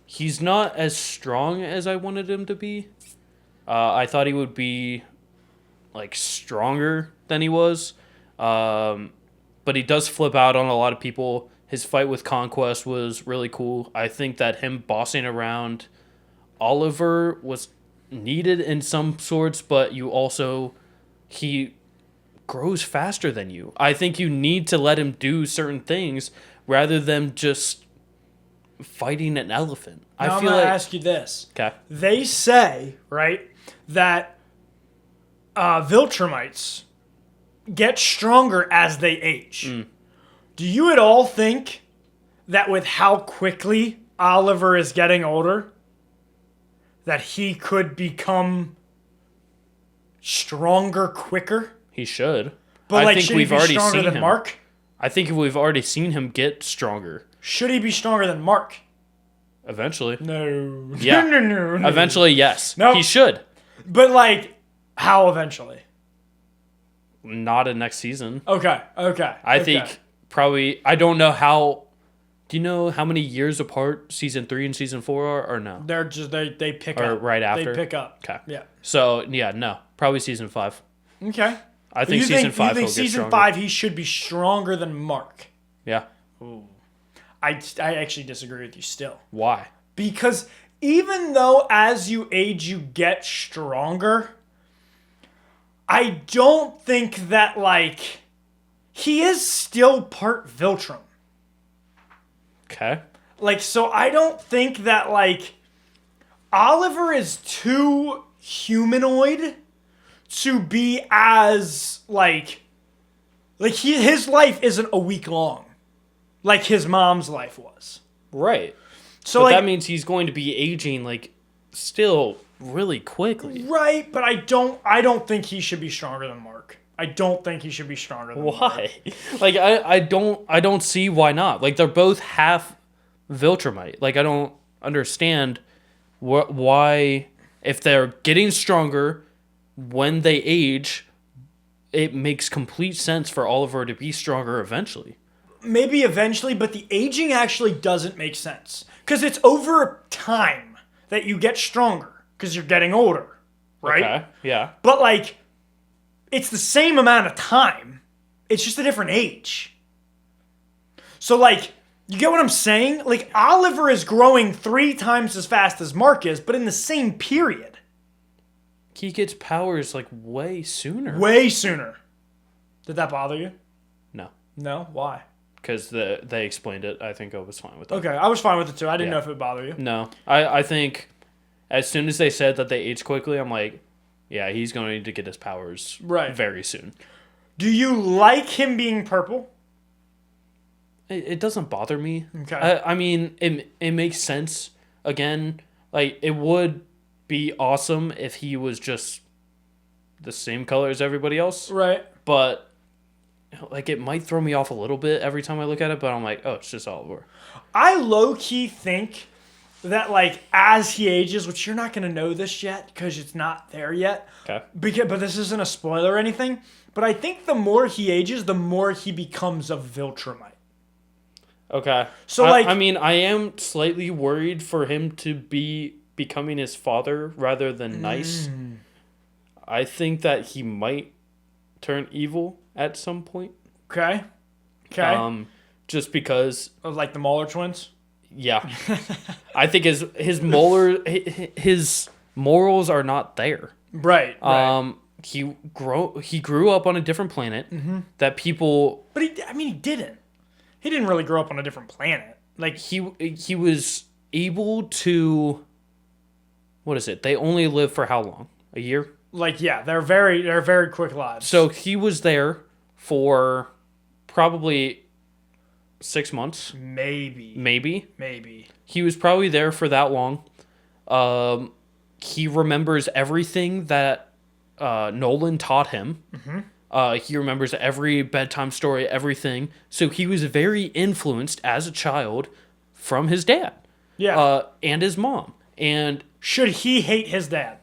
Speaker 2: He's not as strong as I wanted him to be. I thought he would be like stronger than he was. But he does flip out on a lot of people. His fight with Conquest was really cool. I think that him bossing around Oliver was needed in some sorts, but he grows faster than you. I think you need to let him do certain things rather than just fighting an elephant.
Speaker 1: Now I'm going to ask you this.
Speaker 2: Okay.
Speaker 1: They say, right, that Viltrumites get stronger as they age. Mm. Do you at all think that with how quickly Oliver is getting older, that he could become stronger quicker?
Speaker 2: He should.
Speaker 1: But I think should we've he be already stronger than him. Mark?
Speaker 2: I think we've already seen him get stronger.
Speaker 1: Should he be stronger than Mark?
Speaker 2: Eventually.
Speaker 1: No.
Speaker 2: Yeah.
Speaker 1: No.
Speaker 2: Eventually, yes.
Speaker 1: No.
Speaker 2: He should.
Speaker 1: But like, how eventually?
Speaker 2: Not in next season.
Speaker 1: Okay.
Speaker 2: I think probably, I don't know how, do you know how many years apart season 3 and season 4 are, or no?
Speaker 1: They're just, they pick
Speaker 2: or
Speaker 1: up.
Speaker 2: Or right after?
Speaker 1: They pick up.
Speaker 2: Okay.
Speaker 1: Yeah.
Speaker 2: So, yeah, no. Probably season 5.
Speaker 1: Okay.
Speaker 2: I think season 5
Speaker 1: you think
Speaker 2: he'll get
Speaker 1: season
Speaker 2: stronger.
Speaker 1: 5 he should be stronger than Mark?
Speaker 2: Yeah.
Speaker 1: I actually disagree with you still.
Speaker 2: Why?
Speaker 1: Because even though as you age you get stronger, I don't think that, like, he is still part Viltrum.
Speaker 2: Okay.
Speaker 1: Like, so I don't think that, like, Oliver is too humanoid to be as, like his life isn't a week long. Like his mom's life was.
Speaker 2: Right.
Speaker 1: So,
Speaker 2: but
Speaker 1: like,
Speaker 2: that means he's going to be aging, like, still really quickly.
Speaker 1: right, but I don't think he should be stronger than Mark. I don't think he should be stronger than Mark.
Speaker 2: Why? Like, I don't see why not. Like, they're both half Viltrumite. Like, I don't understand why, if they're getting stronger when they age, it makes complete sense for Oliver to be stronger eventually.
Speaker 1: Maybe eventually, but the aging actually doesn't make sense. Because it's over time that you get stronger. Because you're getting older. Right?
Speaker 2: Okay, yeah.
Speaker 1: But, like, it's the same amount of time. It's just a different age. So, like, you get what I'm saying? Like, Oliver is growing 3 times as fast as Mark is, but in the same period.
Speaker 2: He gets powers, like, way sooner.
Speaker 1: Way sooner. Did that bother you?
Speaker 2: No.
Speaker 1: No? Why?
Speaker 2: Because they explained it. I think I was fine with it.
Speaker 1: Okay, I was fine with it too. I didn't
Speaker 2: Yeah.
Speaker 1: know if it would bother you.
Speaker 2: No. I think as soon as they said that they age quickly, I'm like, yeah, he's going to need to get his powers very soon.
Speaker 1: Do you like him being purple?
Speaker 2: It doesn't bother me.
Speaker 1: Okay.
Speaker 2: I mean, it makes sense. Again, like, it would be awesome if he was just the same color as everybody else.
Speaker 1: Right.
Speaker 2: But, like, it might throw me off a little bit every time I look at it, but I'm like, oh, it's just Oliver.
Speaker 1: I low-key think that, like, as he ages, which you're not going to know this yet because it's not there yet.
Speaker 2: Okay.
Speaker 1: But this isn't a spoiler or anything. But I think the more he ages, the more he becomes a Viltrumite.
Speaker 2: Okay.
Speaker 1: So,
Speaker 2: I mean, I am slightly worried for him to be becoming his father rather than nice. I think that he might turn evil at some point.
Speaker 1: Okay.
Speaker 2: Just because,
Speaker 1: Like the Mauler twins?
Speaker 2: yeah. I think his morals are not there.
Speaker 1: Right.
Speaker 2: He grew up on a different planet that people,
Speaker 1: But he didn't. He didn't really grow up on a different planet. Like,
Speaker 2: he was able to, what is it? They only live for how long? A year?
Speaker 1: like, yeah, they're very quick lives.
Speaker 2: So he was there for probably 6 months. Maybe. He was probably there for that long. He remembers everything that Nolan taught him. He remembers every bedtime story, everything. So he was very influenced as a child from his dad.
Speaker 1: Yeah.
Speaker 2: And his mom. And
Speaker 1: Should he hate his dad?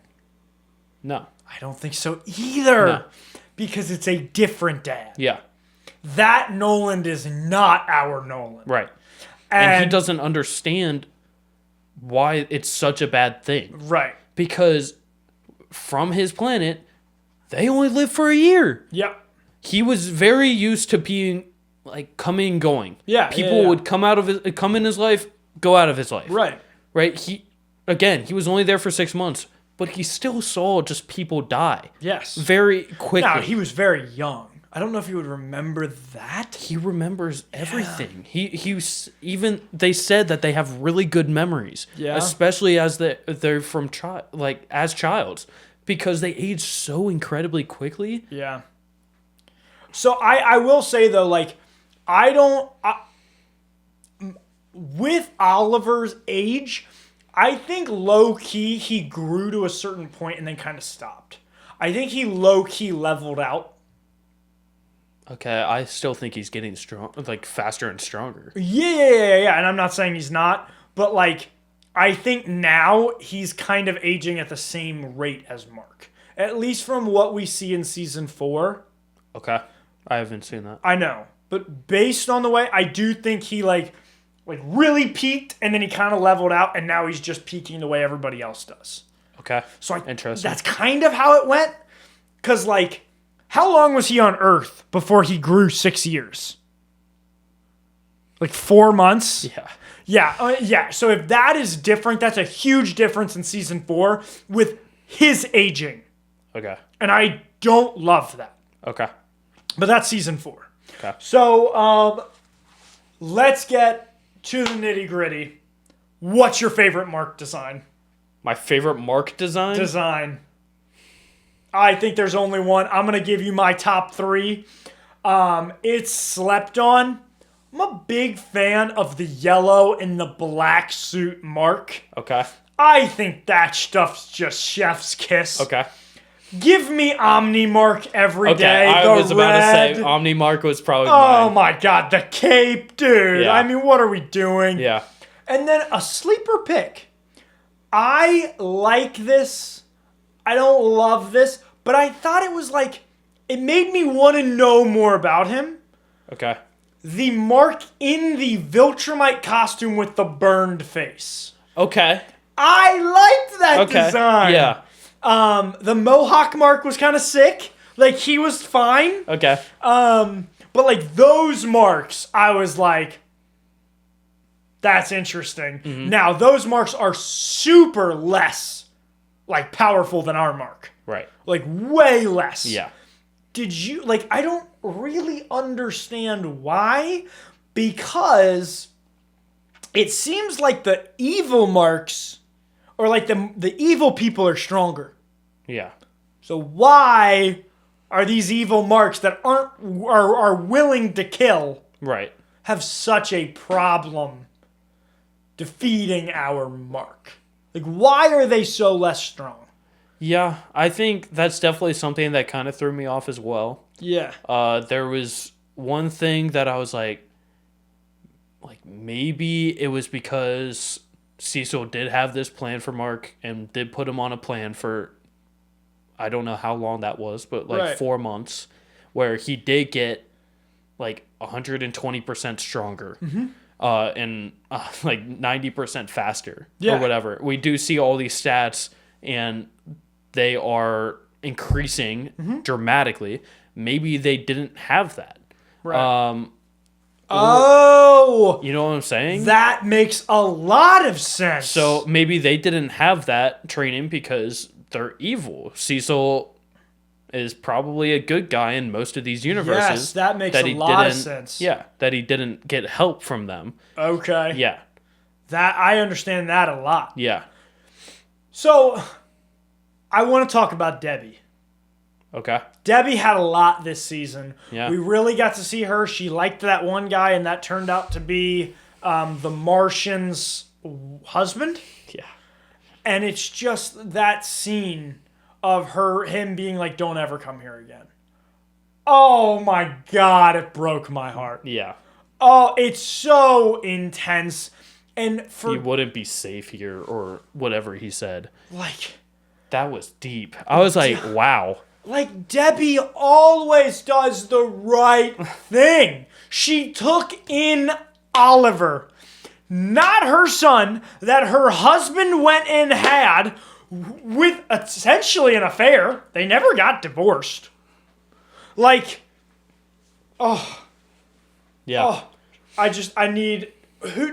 Speaker 2: no.
Speaker 1: I don't think so either.
Speaker 2: No.
Speaker 1: Because it's a different dad.
Speaker 2: Yeah.
Speaker 1: That Nolan is not our Nolan.
Speaker 2: Right. And he doesn't understand why it's such a bad thing.
Speaker 1: Right.
Speaker 2: Because from his planet, they only live for a year.
Speaker 1: Yep.
Speaker 2: He was very used to being like coming and going.
Speaker 1: Yeah.
Speaker 2: People would come in his life, go out of his life.
Speaker 1: Right.
Speaker 2: Right? He was only there for 6 months, but he still saw just people die.
Speaker 1: Yes.
Speaker 2: Very quickly.
Speaker 1: Now, he was very young. I don't know if you would remember that.
Speaker 2: He remembers everything. Even they said that they have really good memories.
Speaker 1: Yeah.
Speaker 2: Especially as they're from as childs, because they age so incredibly quickly.
Speaker 1: Yeah. So I will say though, like, with Oliver's age, I think low-key he grew to a certain point and then kind of stopped. I think he low-key leveled out.
Speaker 2: Okay, I still think he's getting strong, like faster and stronger.
Speaker 1: Yeah. And I'm not saying he's not, but, like, I think now he's kind of aging at the same rate as Mark. At least from what we see in season 4.
Speaker 2: Okay, I haven't seen that.
Speaker 1: I know. But based on the way, I do think he, like really peaked, and then he kind of leveled out, and now he's just peaking the way everybody else does.
Speaker 2: Okay.
Speaker 1: So
Speaker 2: Interesting.
Speaker 1: That's kind of how it went. Because, like, how long was he on Earth before he grew 6 years? Like 4 months?
Speaker 2: Yeah.
Speaker 1: Yeah. So if that is different, that's a huge difference in season 4 with his aging.
Speaker 2: Okay.
Speaker 1: And I don't love that.
Speaker 2: Okay.
Speaker 1: But that's season 4.
Speaker 2: Okay.
Speaker 1: So let's get to the nitty gritty. What's your favorite Mark design?
Speaker 2: My favorite Mark design?
Speaker 1: I think there's only one. I'm going to give you my top 3. It's slept on. I'm a big fan of the yellow and the black suit Mark.
Speaker 2: Okay.
Speaker 1: I think that stuff's just chef's kiss.
Speaker 2: Okay.
Speaker 1: Give me Omni Mark every day.
Speaker 2: I was about to say
Speaker 1: red.
Speaker 2: Omni Mark was probably
Speaker 1: Oh
Speaker 2: mine.
Speaker 1: my god, the cape, dude.
Speaker 2: Yeah.
Speaker 1: I mean, what are we doing?
Speaker 2: Yeah.
Speaker 1: And then a sleeper pick. I like this. I don't love this, but I thought it was like, it made me want to know more about him.
Speaker 2: Okay.
Speaker 1: The Mark in the Viltrumite costume with the burned face.
Speaker 2: Okay.
Speaker 1: I liked that design.
Speaker 2: Yeah.
Speaker 1: The Mohawk Mark was kind of sick. Like, he was fine.
Speaker 2: Okay.
Speaker 1: But like those marks, I was like, that's interesting.
Speaker 2: Mm-hmm.
Speaker 1: Now, those marks are super less like powerful than our mark.
Speaker 2: Right.
Speaker 1: Like way less.
Speaker 2: Yeah.
Speaker 1: Did you like, I don't really understand why, because it seems like the evil marks, or like the evil people are stronger.
Speaker 2: Yeah.
Speaker 1: So why are these evil marks that are willing to kill
Speaker 2: Right.
Speaker 1: have such a problem defeating our mark? Like, why are they so less strong?
Speaker 2: Yeah, I think that's definitely something that kind of threw me off as well.
Speaker 1: Yeah.
Speaker 2: There was one thing that I was like maybe it was because Cecil did have this plan for Mark and did put him on a plan for, I don't know how long that was, but like
Speaker 1: Right.
Speaker 2: 4 months, where he did get like 120% stronger.
Speaker 1: Mm-hmm.
Speaker 2: And like 90% faster
Speaker 1: Yeah.
Speaker 2: or whatever. We do see all these stats and they are increasing
Speaker 1: Mm-hmm.
Speaker 2: dramatically. Maybe they didn't have that.
Speaker 1: Right. Oh,
Speaker 2: You know what I'm saying?
Speaker 1: that makes a lot of sense.
Speaker 2: So maybe they didn't have that training because they're evil. Cecil is probably a good guy in most of these universes.
Speaker 1: yes, that makes a
Speaker 2: he
Speaker 1: lot of
Speaker 2: didn't-
Speaker 1: sense.
Speaker 2: Yeah, that he didn't get help from them.
Speaker 1: Okay.
Speaker 2: Yeah,
Speaker 1: That I understand that a lot.
Speaker 2: yeah.
Speaker 1: So, I want to talk about Debbie.
Speaker 2: Okay.
Speaker 1: Debbie had a lot this season.
Speaker 2: Yeah.
Speaker 1: We really got to see her. She liked that one guy, and that turned out to be the Martian's husband.
Speaker 2: Yeah.
Speaker 1: And it's just that scene of him being like, "Don't ever come here again." Oh my God, it broke my heart.
Speaker 2: Yeah.
Speaker 1: Oh, it's so intense. And for
Speaker 2: He wouldn't be safe here or whatever he said.
Speaker 1: like
Speaker 2: That was deep. I was like, wow.
Speaker 1: Like, Debbie always does the right thing. She took in Oliver, not her son, that her husband went and had with essentially an affair. They never got divorced. Like,
Speaker 2: Yeah.
Speaker 1: I need...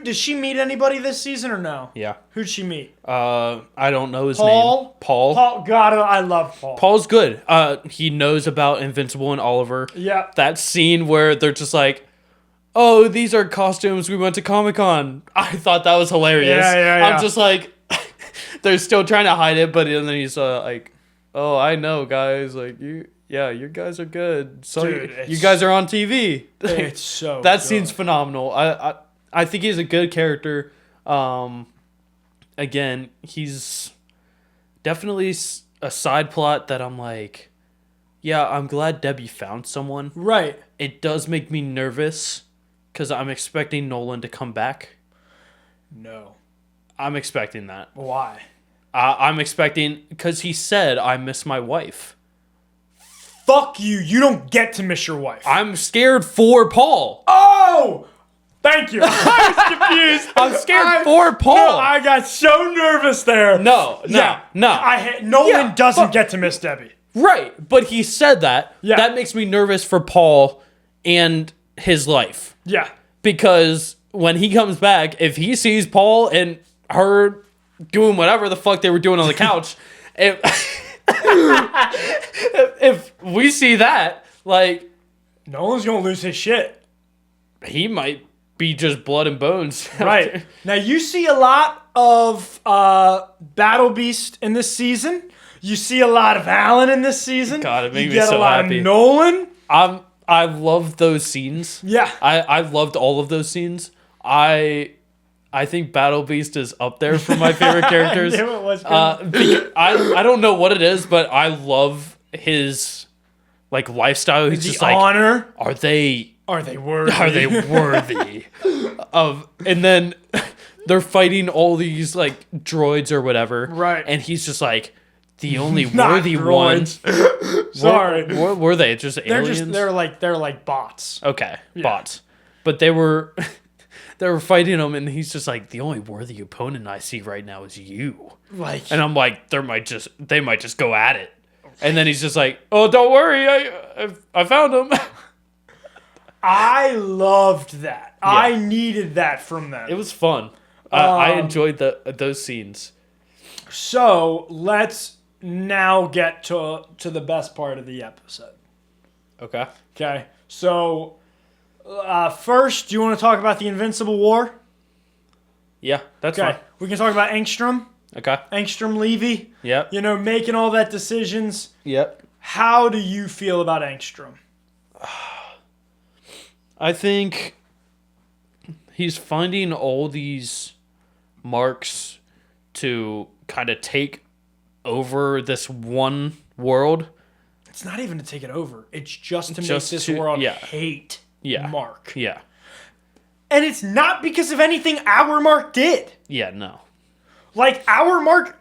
Speaker 1: Does she meet anybody this season or no?
Speaker 2: Yeah.
Speaker 1: Who'd she meet?
Speaker 2: I don't know his
Speaker 1: Paul?
Speaker 2: name. Paul.
Speaker 1: Paul, God, I love Paul.
Speaker 2: Paul's good. He knows about Invincible and Oliver.
Speaker 1: Yeah.
Speaker 2: That scene where they're just like, oh, these are costumes. We went to Comic-Con. I thought that was hilarious.
Speaker 1: Yeah.
Speaker 2: I'm just like, they're still trying to hide it, but then he's like, oh, I know, guys. Like, you guys are good. So
Speaker 1: Dude,
Speaker 2: you guys are on TV.
Speaker 1: It's so
Speaker 2: That
Speaker 1: good.
Speaker 2: scene's phenomenal. I think he's a good character. Again, he's definitely a side plot that I'm like, yeah, I'm glad Debbie found someone.
Speaker 1: Right.
Speaker 2: It does make me nervous because I'm expecting Nolan to come back.
Speaker 1: No.
Speaker 2: I'm expecting that.
Speaker 1: Why?
Speaker 2: I'm expecting, because he said, I miss my wife.
Speaker 1: Fuck you. You don't get to miss your wife.
Speaker 2: I'm scared for Paul.
Speaker 1: Oh! Thank you. I was confused.
Speaker 2: I'm scared for Paul.
Speaker 1: No, I got so nervous there.
Speaker 2: No.
Speaker 1: Nolan doesn't get to miss Debbie.
Speaker 2: Right, but he said that.
Speaker 1: Yeah.
Speaker 2: That makes me nervous for Paul and his life.
Speaker 1: Yeah.
Speaker 2: because when he comes back, if he sees Paul and her doing whatever the fuck they were doing on the couch, if we see that, like,
Speaker 1: Nolan's gonna lose his shit.
Speaker 2: he might be just blood and bones.
Speaker 1: Right. Now, you see a lot of Battle Beast in this season. You see a lot of Alan in this season.
Speaker 2: God, it made
Speaker 1: you
Speaker 2: me
Speaker 1: get
Speaker 2: so
Speaker 1: a lot
Speaker 2: happy.
Speaker 1: of Nolan.
Speaker 2: I love those scenes.
Speaker 1: Yeah.
Speaker 2: I loved all of those scenes. I think Battle Beast is up there for my favorite characters.
Speaker 1: I knew it was
Speaker 2: I don't know what it is, but I love his like lifestyle. He's
Speaker 1: the
Speaker 2: just like,
Speaker 1: honor.
Speaker 2: are they
Speaker 1: worthy?
Speaker 2: Are they worthy of? And then they're fighting all these like droids or whatever,
Speaker 1: Right.
Speaker 2: And he's just like, the only
Speaker 1: Not
Speaker 2: worthy
Speaker 1: droids.
Speaker 2: ones.
Speaker 1: Sorry.
Speaker 2: What were they? Just aliens?
Speaker 1: They're like bots.
Speaker 2: Okay, bots. But they were fighting him, and he's just like, the only worthy opponent I see right now is you.
Speaker 1: Like,
Speaker 2: And I'm like, they might just go at it. And then he's just like, oh, don't worry, I found him.
Speaker 1: I loved that. I needed that from them.
Speaker 2: It was fun. I enjoyed those scenes.
Speaker 1: So let's now get to the best part of the episode.
Speaker 2: Okay.
Speaker 1: Okay. So first, do you want to talk about the Invincible War?
Speaker 2: Yeah, that's
Speaker 1: Okay.
Speaker 2: fine.
Speaker 1: We can talk about Angstrom.
Speaker 2: Okay.
Speaker 1: Angstrom Levy.
Speaker 2: Yep.
Speaker 1: Making all that decisions.
Speaker 2: Yep.
Speaker 1: How do you feel about Angstrom?
Speaker 2: I think he's finding all these marks to kind of take over this one world.
Speaker 1: It's not even to take it over. It's just to make
Speaker 2: Just
Speaker 1: this
Speaker 2: to-
Speaker 1: world
Speaker 2: yeah.
Speaker 1: hate
Speaker 2: Yeah.
Speaker 1: Mark.
Speaker 2: Yeah.
Speaker 1: And it's not because of anything our Mark did.
Speaker 2: Yeah, no.
Speaker 1: Like, our Mark...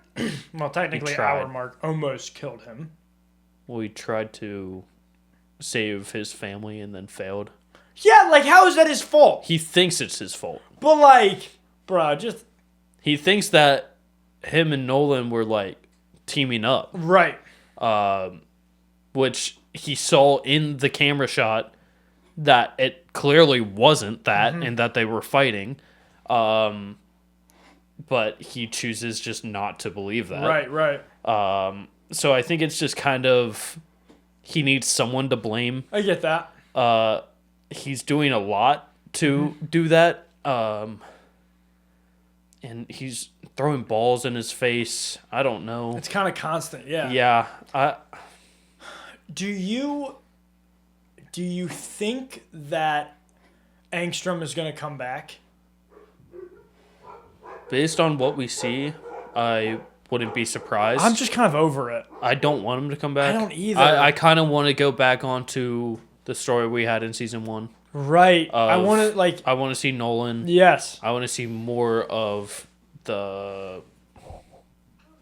Speaker 1: well, technically,
Speaker 2: He tried.
Speaker 1: our Mark almost killed him.
Speaker 2: Well, he tried to save his family and then failed.
Speaker 1: Yeah, like, how is that his fault?
Speaker 2: He thinks it's his fault.
Speaker 1: But, like, bruh, just...
Speaker 2: He thinks that him and Nolan were, like, teaming up.
Speaker 1: Right.
Speaker 2: Which he saw in the camera shot that it clearly wasn't that and that they were fighting. But he chooses just not to believe that.
Speaker 1: Right.
Speaker 2: So I think it's just kind of he needs someone to blame.
Speaker 1: I get that.
Speaker 2: He's doing a lot to do that. And he's throwing balls in his face. I don't know.
Speaker 1: It's kind of constant, yeah.
Speaker 2: Yeah.
Speaker 1: Do you think that Angstrom is going to come back?
Speaker 2: Based on what we see, I wouldn't be surprised.
Speaker 1: I'm just kind of over it.
Speaker 2: I don't want him to come back.
Speaker 1: I don't either.
Speaker 2: I kind of want to go back onto the story we had in season 1.
Speaker 1: Right. I want to,
Speaker 2: I want to see Nolan.
Speaker 1: Yes.
Speaker 2: I want to see more of I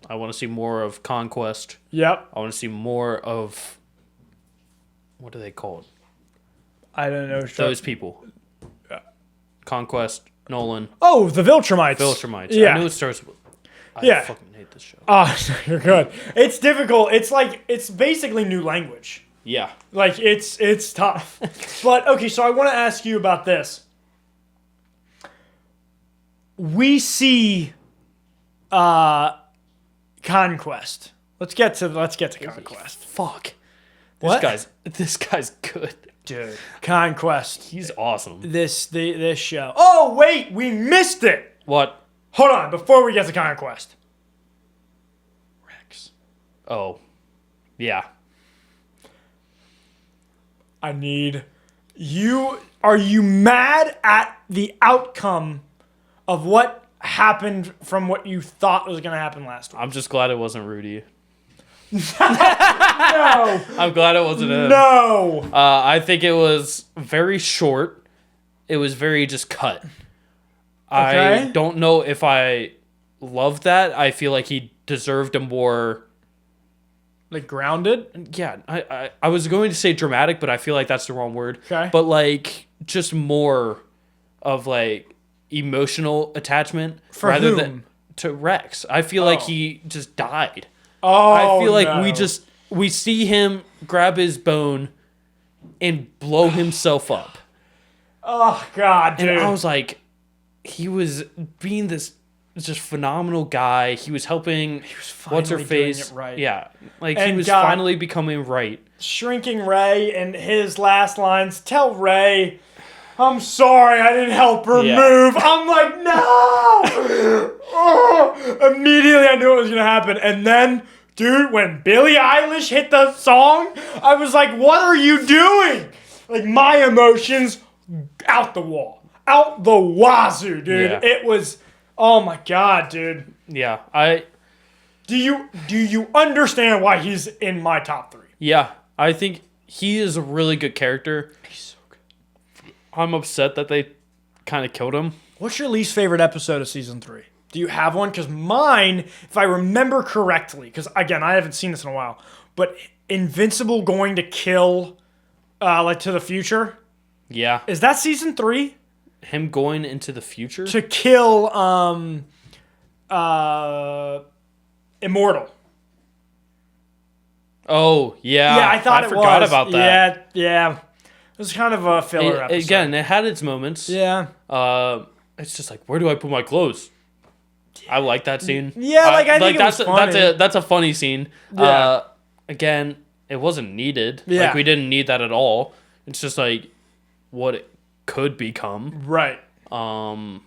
Speaker 2: want to see more of Conquest.
Speaker 1: Yep.
Speaker 2: I want to see more of, what are they called?
Speaker 1: I don't know.
Speaker 2: Those people. Conquest, Nolan,
Speaker 1: Oh, the Viltrumites.
Speaker 2: Viltrumites.
Speaker 1: Yeah.
Speaker 2: I knew it starts with. I
Speaker 1: Yeah.
Speaker 2: fucking hate this show.
Speaker 1: Oh, you're good. It's difficult. It's basically new language.
Speaker 2: Yeah.
Speaker 1: Like, it's tough. But, okay, so I want to ask you about this. We see Conquest. Let's get to Conquest.
Speaker 2: Fuck.
Speaker 1: What?
Speaker 2: This guy's good.
Speaker 1: Dude. Conquest.
Speaker 2: He's awesome.
Speaker 1: This show. Oh, wait, we missed it.
Speaker 2: What?
Speaker 1: Hold on, before we get to Conquest. Rex.
Speaker 2: Oh. Yeah.
Speaker 1: I need you. Are you mad at the outcome of what happened from what you thought was going to happen last week?
Speaker 2: I'm just glad it wasn't Rudy.
Speaker 1: No.
Speaker 2: I'm glad it wasn't him.
Speaker 1: No.
Speaker 2: I think it was very short. It was very just cut. I
Speaker 1: Okay.
Speaker 2: don't know if I love that. I feel like he deserved a more...
Speaker 1: Like grounded?
Speaker 2: Yeah, I was going to say dramatic, but I feel like that's the wrong word.
Speaker 1: Okay.
Speaker 2: But like just more of like emotional attachment
Speaker 1: For
Speaker 2: rather
Speaker 1: whom?
Speaker 2: than to Rex. I feel like
Speaker 1: Oh.
Speaker 2: he just died.
Speaker 1: Oh,
Speaker 2: I feel like
Speaker 1: no.
Speaker 2: we see him grab his bone and blow himself up.
Speaker 1: Oh God, dude.
Speaker 2: And I was like, he was being this just phenomenal guy. He was helping.
Speaker 1: He was
Speaker 2: What's her
Speaker 1: finally doing
Speaker 2: face?
Speaker 1: it right.
Speaker 2: Yeah, like
Speaker 1: And
Speaker 2: he was
Speaker 1: God,
Speaker 2: finally becoming right.
Speaker 1: shrinking Ray and his last lines. Tell Ray, I'm sorry I didn't help her move. I'm like, no. Oh, immediately I knew it was gonna happen, and then. Dude, when Billie Eilish hit the song, I was like, what are you doing? Like, my emotions out the wall. Out the wazoo, dude.
Speaker 2: Yeah.
Speaker 1: It was, oh my God, dude.
Speaker 2: Yeah,
Speaker 1: Do you understand why he's in my top 3?
Speaker 2: Yeah, I think he is a really good character.
Speaker 1: He's so good.
Speaker 2: I'm upset that they kind of killed him.
Speaker 1: What's your least favorite episode of season 3? Do you have one? Because mine, if I remember correctly, because again, I haven't seen this in a while, but Invincible going to kill, like, to the future.
Speaker 2: Yeah.
Speaker 1: Is that season 3?
Speaker 2: Him going into the future?
Speaker 1: To kill, Immortal.
Speaker 2: Oh, yeah.
Speaker 1: Yeah, I thought it
Speaker 2: forgot
Speaker 1: was.
Speaker 2: about that.
Speaker 1: Yeah. It was kind of a filler episode.
Speaker 2: Again, it had its moments.
Speaker 1: Yeah.
Speaker 2: It's just like, where do I put my clothes? I like that scene.
Speaker 1: Yeah, I think it was funny.
Speaker 2: That's a funny scene.
Speaker 1: Yeah.
Speaker 2: Again, it wasn't needed.
Speaker 1: Yeah.
Speaker 2: Like, we didn't need that at all. It's just like what it could become.
Speaker 1: Right. Mark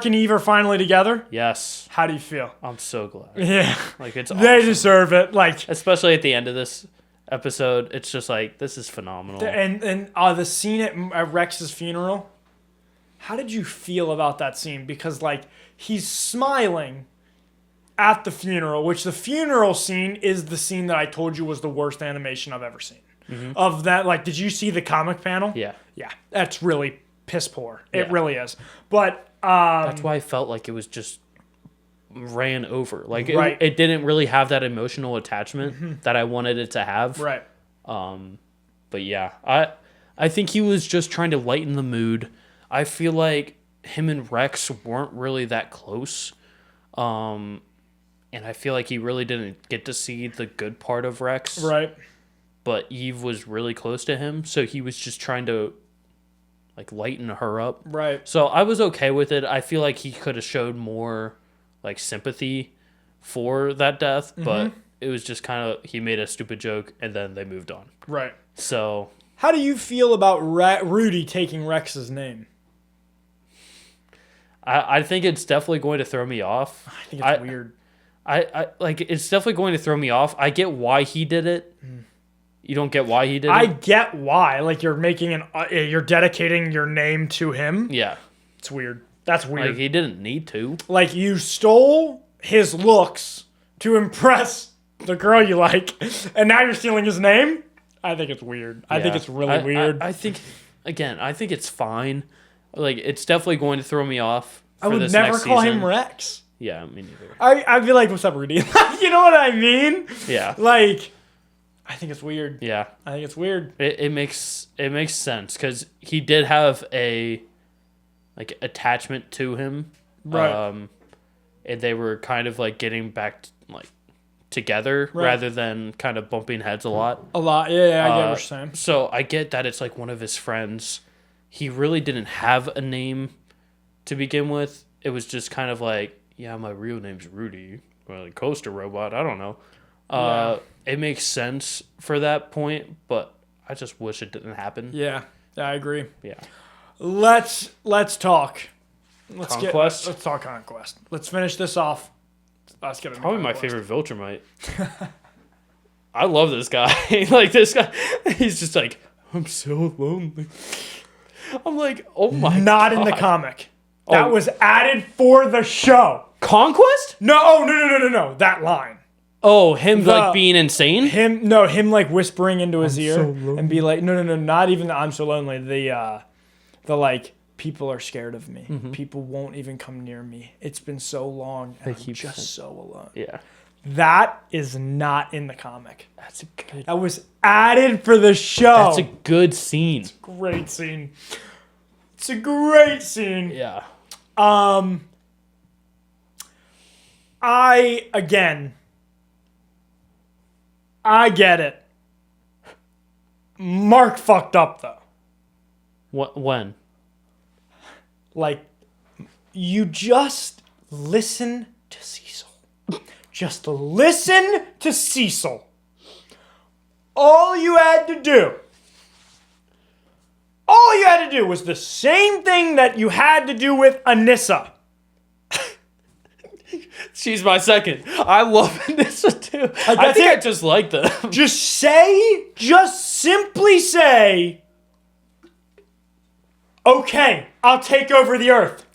Speaker 1: and Eve are finally together.
Speaker 2: Yes.
Speaker 1: How do you feel?
Speaker 2: I'm so glad.
Speaker 1: Yeah.
Speaker 2: Like, it's
Speaker 1: They
Speaker 2: awesome.
Speaker 1: deserve it. Like,
Speaker 2: Especially at the end of this episode, it's just like, this is phenomenal.
Speaker 1: and the scene at Rex's funeral. How did you feel about that scene? Because, like, he's smiling at the funeral, which the funeral scene is the scene that I told you was the worst animation I've ever seen. Mm-hmm. Of that, like, did you see the comic panel?
Speaker 2: Yeah.
Speaker 1: Yeah, that's really piss poor. It
Speaker 2: Yeah.
Speaker 1: really is. But
Speaker 2: That's why I felt like it was just ran over. Like,
Speaker 1: Right.
Speaker 2: it didn't really have that emotional attachment that I wanted it to have.
Speaker 1: right,
Speaker 2: But yeah, I think he was just trying to lighten the mood. I feel like him and Rex weren't really that close. And I feel like he really didn't get to see the good part of Rex.
Speaker 1: right,
Speaker 2: But Eve was really close to him, so he was just trying to, like, lighten her up.
Speaker 1: right.
Speaker 2: So I was okay with it. I feel like he could have showed more, like, sympathy for that death, but it was just kind of, he made a stupid joke and then they moved on.
Speaker 1: Right.
Speaker 2: So
Speaker 1: How do you feel about Rudy taking Rex's name?
Speaker 2: I think it's definitely going to throw me off.
Speaker 1: I think it's weird.
Speaker 2: I like, it's definitely going to throw me off. I get why he did it. You don't get why he did
Speaker 1: I
Speaker 2: it?
Speaker 1: get why. Like, you're making you're dedicating your name to him.
Speaker 2: Yeah.
Speaker 1: It's weird. That's weird.
Speaker 2: Like, he didn't need to.
Speaker 1: Like, you stole his looks to impress the girl you like, and now you're stealing his name? I think it's weird. I think
Speaker 2: Yeah.
Speaker 1: it's really weird.
Speaker 2: I think, again, I think it's fine. Like, it's definitely going to throw me off.
Speaker 1: I would never call him Rex.
Speaker 2: Yeah, me neither.
Speaker 1: I'd be like, what's up, Rudy? You know what I mean?
Speaker 2: Yeah.
Speaker 1: Like, I think it's weird.
Speaker 2: Yeah.
Speaker 1: I think it's weird.
Speaker 2: It makes sense because he did have a, like, attachment to him.
Speaker 1: Right.
Speaker 2: And they were kind of, like, getting back, like, together
Speaker 1: Right.
Speaker 2: rather than kind of bumping heads a lot.
Speaker 1: A lot. Yeah, I get what you're saying.
Speaker 2: So I get that it's like one of his friends. He really didn't have a name to begin with. It was just kind of like, yeah, my real name's Rudy. Well, like, coaster robot. I don't know. It makes sense for that point, but I just wish it didn't happen.
Speaker 1: Yeah, I agree.
Speaker 2: Yeah.
Speaker 1: Let's talk.
Speaker 2: Conquest?
Speaker 1: Let's talk Conquest. Let's finish this off. Let's get
Speaker 2: Probably my favorite Viltrumite. I love this guy. Like, this guy, he's just like, I'm so lonely. I'm like, oh my God.
Speaker 1: Not in the comic. That was added for the show.
Speaker 2: Conquest?
Speaker 1: No, oh, no. That line.
Speaker 2: Oh, him like being insane?
Speaker 1: Him like whispering into his ear and be like, no, not even the I'm so lonely. The like, people are scared of me.
Speaker 2: Mm-hmm.
Speaker 1: People won't even come near me. It's been so long and I'm just so alone.
Speaker 2: Yeah.
Speaker 1: That is not in the comic.
Speaker 2: That's a good.
Speaker 1: That was added for the show.
Speaker 2: That's a good scene.
Speaker 1: Great scene. It's a great scene.
Speaker 2: Yeah.
Speaker 1: I get it. Mark fucked up though.
Speaker 2: When?
Speaker 1: Like, you just listen to Cecil. Just listen to Cecil. All you had to do was the same thing that you had to do with Anissa.
Speaker 2: She's my second. I love Anissa too. I think I just like them.
Speaker 1: Just simply say, okay, I'll take over the earth.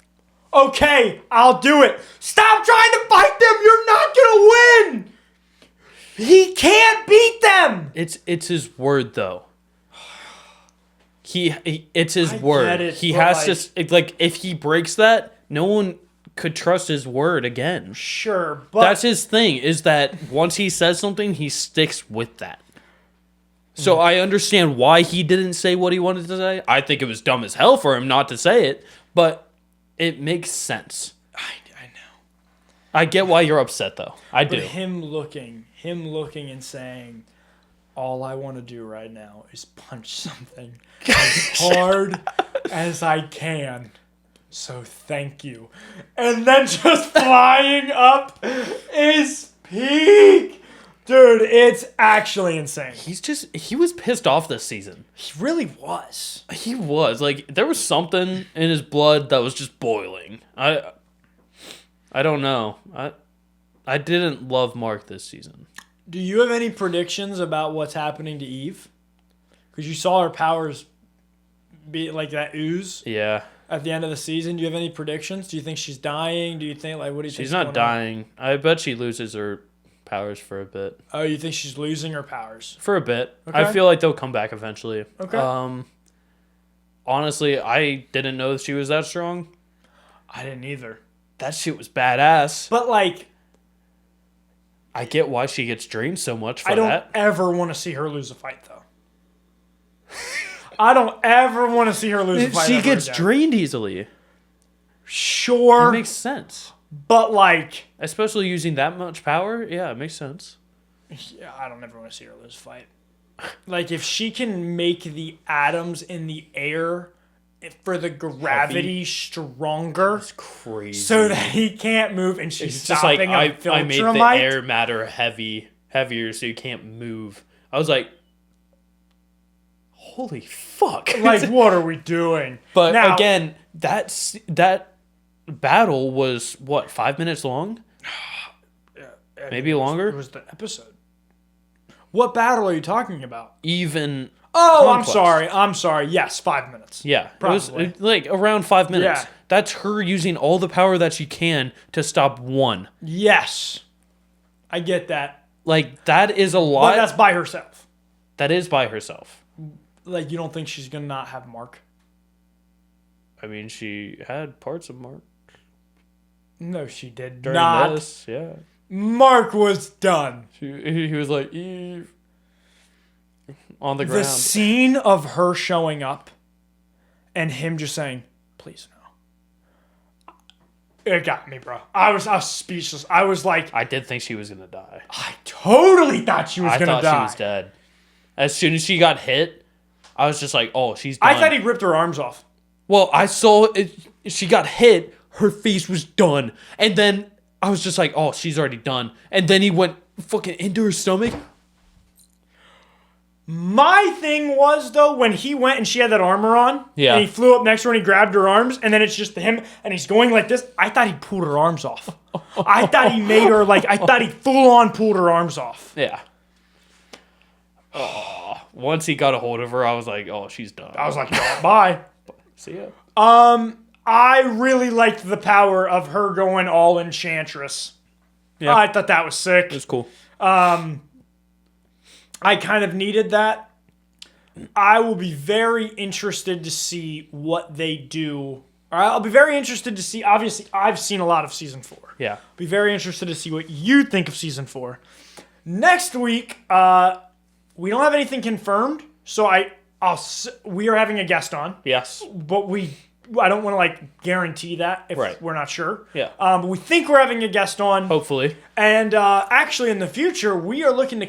Speaker 1: Okay, I'll do it. Stop trying to fight them. You're not going to win. He can't beat them.
Speaker 2: It's his word though. It's his word.
Speaker 1: Get it,
Speaker 2: he
Speaker 1: but
Speaker 2: has to like if he breaks that, no one could trust his word again.
Speaker 1: Sure, but
Speaker 2: That's his thing, is that once he says something, he sticks with that. So I understand why he didn't say what he wanted to say. I think it was dumb as hell for him not to say it, but it makes sense.
Speaker 1: I know.
Speaker 2: I get why you're upset, though. I do.
Speaker 1: But him looking and saying, all I want to do right now is punch something as hard as I can. So thank you. And then just flying up is peak. Dude, it's actually insane.
Speaker 2: He was pissed off this season.
Speaker 1: He really was.
Speaker 2: He was. Like, there was something in his blood that was just boiling. I don't know. I didn't love Mark this season.
Speaker 1: Do you have any predictions about what's happening to Eve? Because you saw her powers be like that ooze.
Speaker 2: Yeah.
Speaker 1: At the end of the season, do you have any predictions? Do you think she's dying? Do you think, like, what do you think?
Speaker 2: She's not dying. I bet she loses her powers for a bit.
Speaker 1: Oh, you think she's losing her powers?
Speaker 2: For a bit.
Speaker 1: Okay.
Speaker 2: I feel like they'll come back eventually.
Speaker 1: Okay.
Speaker 2: Honestly, I didn't know she was that strong.
Speaker 1: I didn't either.
Speaker 2: That shit was badass.
Speaker 1: But, like,
Speaker 2: I get why she gets drained so much for
Speaker 1: I don't
Speaker 2: that.
Speaker 1: ever want to see her lose a fight, though. I don't ever want to see her lose a fight.
Speaker 2: She gets
Speaker 1: again.
Speaker 2: drained easily.
Speaker 1: Sure.
Speaker 2: It makes sense.
Speaker 1: But, like,
Speaker 2: Especially using that much power. Yeah, it makes sense.
Speaker 1: yeah, I don't ever want to see her lose a fight. Like, if she can make the atoms in the air for the gravity stronger,
Speaker 2: It's crazy.
Speaker 1: so that he can't move, and she's
Speaker 2: It's just like,
Speaker 1: stopping
Speaker 2: I made the
Speaker 1: Viltrumite.
Speaker 2: air matter heavier so you can't move. I was like, holy fuck.
Speaker 1: Like, what are we doing?
Speaker 2: But
Speaker 1: Now,
Speaker 2: again, that battle was, what, 5 minutes long? Maybe longer?
Speaker 1: It was the episode. What battle are you talking about?
Speaker 2: Even.
Speaker 1: Oh,
Speaker 2: Conquest.
Speaker 1: I'm sorry. Yes, 5 minutes.
Speaker 2: Yeah.
Speaker 1: Probably.
Speaker 2: It was like around 5 minutes.
Speaker 1: Yeah.
Speaker 2: That's her using all the power that she can to stop one.
Speaker 1: Yes. I get that.
Speaker 2: Like, that is a
Speaker 1: But
Speaker 2: lot.
Speaker 1: that's by herself.
Speaker 2: That is by herself.
Speaker 1: Like, you don't think she's going to not have Mark?
Speaker 2: I mean, she had parts of Mark
Speaker 1: No, she did
Speaker 2: during
Speaker 1: not.
Speaker 2: this. Yeah.
Speaker 1: Mark was done.
Speaker 2: He was like, Eve. On the
Speaker 1: The
Speaker 2: ground.
Speaker 1: scene of her showing up and him just saying, please no. It got me, bro. I was speechless. I was like,
Speaker 2: I did think she was going to die.
Speaker 1: I totally thought she was
Speaker 2: I
Speaker 1: going to
Speaker 2: thought
Speaker 1: die.
Speaker 2: she was dead. As soon as she got hit, I was just like, oh, she's done.
Speaker 1: I thought he ripped her arms off.
Speaker 2: Well, I saw it. She got hit. Her face was done. And then I was just like, oh, she's already done. And then he went fucking into her stomach.
Speaker 1: My thing was, though, when he went and she had that armor on,
Speaker 2: Yeah.
Speaker 1: and he flew up next to her and he grabbed her arms, and then it's just him, and he's going like this, I thought he pulled her arms off. I thought he made her, like, I thought he full-on pulled her arms off.
Speaker 2: Yeah. Oh, once he got a hold of her, I was like, oh, she's done.
Speaker 1: I was like, oh, bye.
Speaker 2: See ya.
Speaker 1: I really liked the power of her going all Enchantress.
Speaker 2: Yeah.
Speaker 1: I thought that was sick.
Speaker 2: It was cool.
Speaker 1: I kind of needed that. I will be very interested to see what they do. I'll be very interested to see. Obviously, I've seen a lot of season 4.
Speaker 2: Yeah.
Speaker 1: Be very interested to see what you think of season 4. Next week, we don't have anything confirmed, so we are having a guest on,
Speaker 2: Yes.
Speaker 1: but I don't want to like guarantee that if
Speaker 2: Right.
Speaker 1: we're not sure.
Speaker 2: Yeah.
Speaker 1: But we think we're having a guest on.
Speaker 2: Hopefully.
Speaker 1: And actually, in the future, we are looking to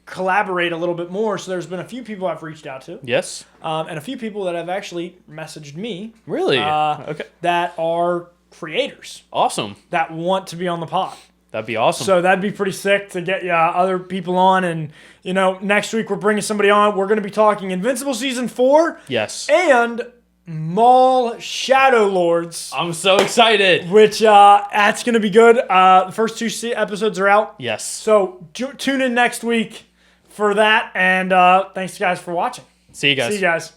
Speaker 1: collaborate a little bit more. So there's been a few people I've reached out to,
Speaker 2: Yes.
Speaker 1: and a few people that have actually messaged me.
Speaker 2: Really? Okay.
Speaker 1: That are creators
Speaker 2: Awesome.
Speaker 1: that want to be on the pod.
Speaker 2: That'd be awesome.
Speaker 1: So that'd be pretty sick to get other people on. And, next week we're bringing somebody on. We're going to be talking Invincible Season 4
Speaker 2: yes.
Speaker 1: and Maul Shadow Lords,
Speaker 2: I'm so excited.
Speaker 1: which that's going to be good. The first 2 episodes are out.
Speaker 2: Yes.
Speaker 1: So tune in next week for that. And thanks, guys, for watching.
Speaker 2: See you guys.
Speaker 1: See you guys.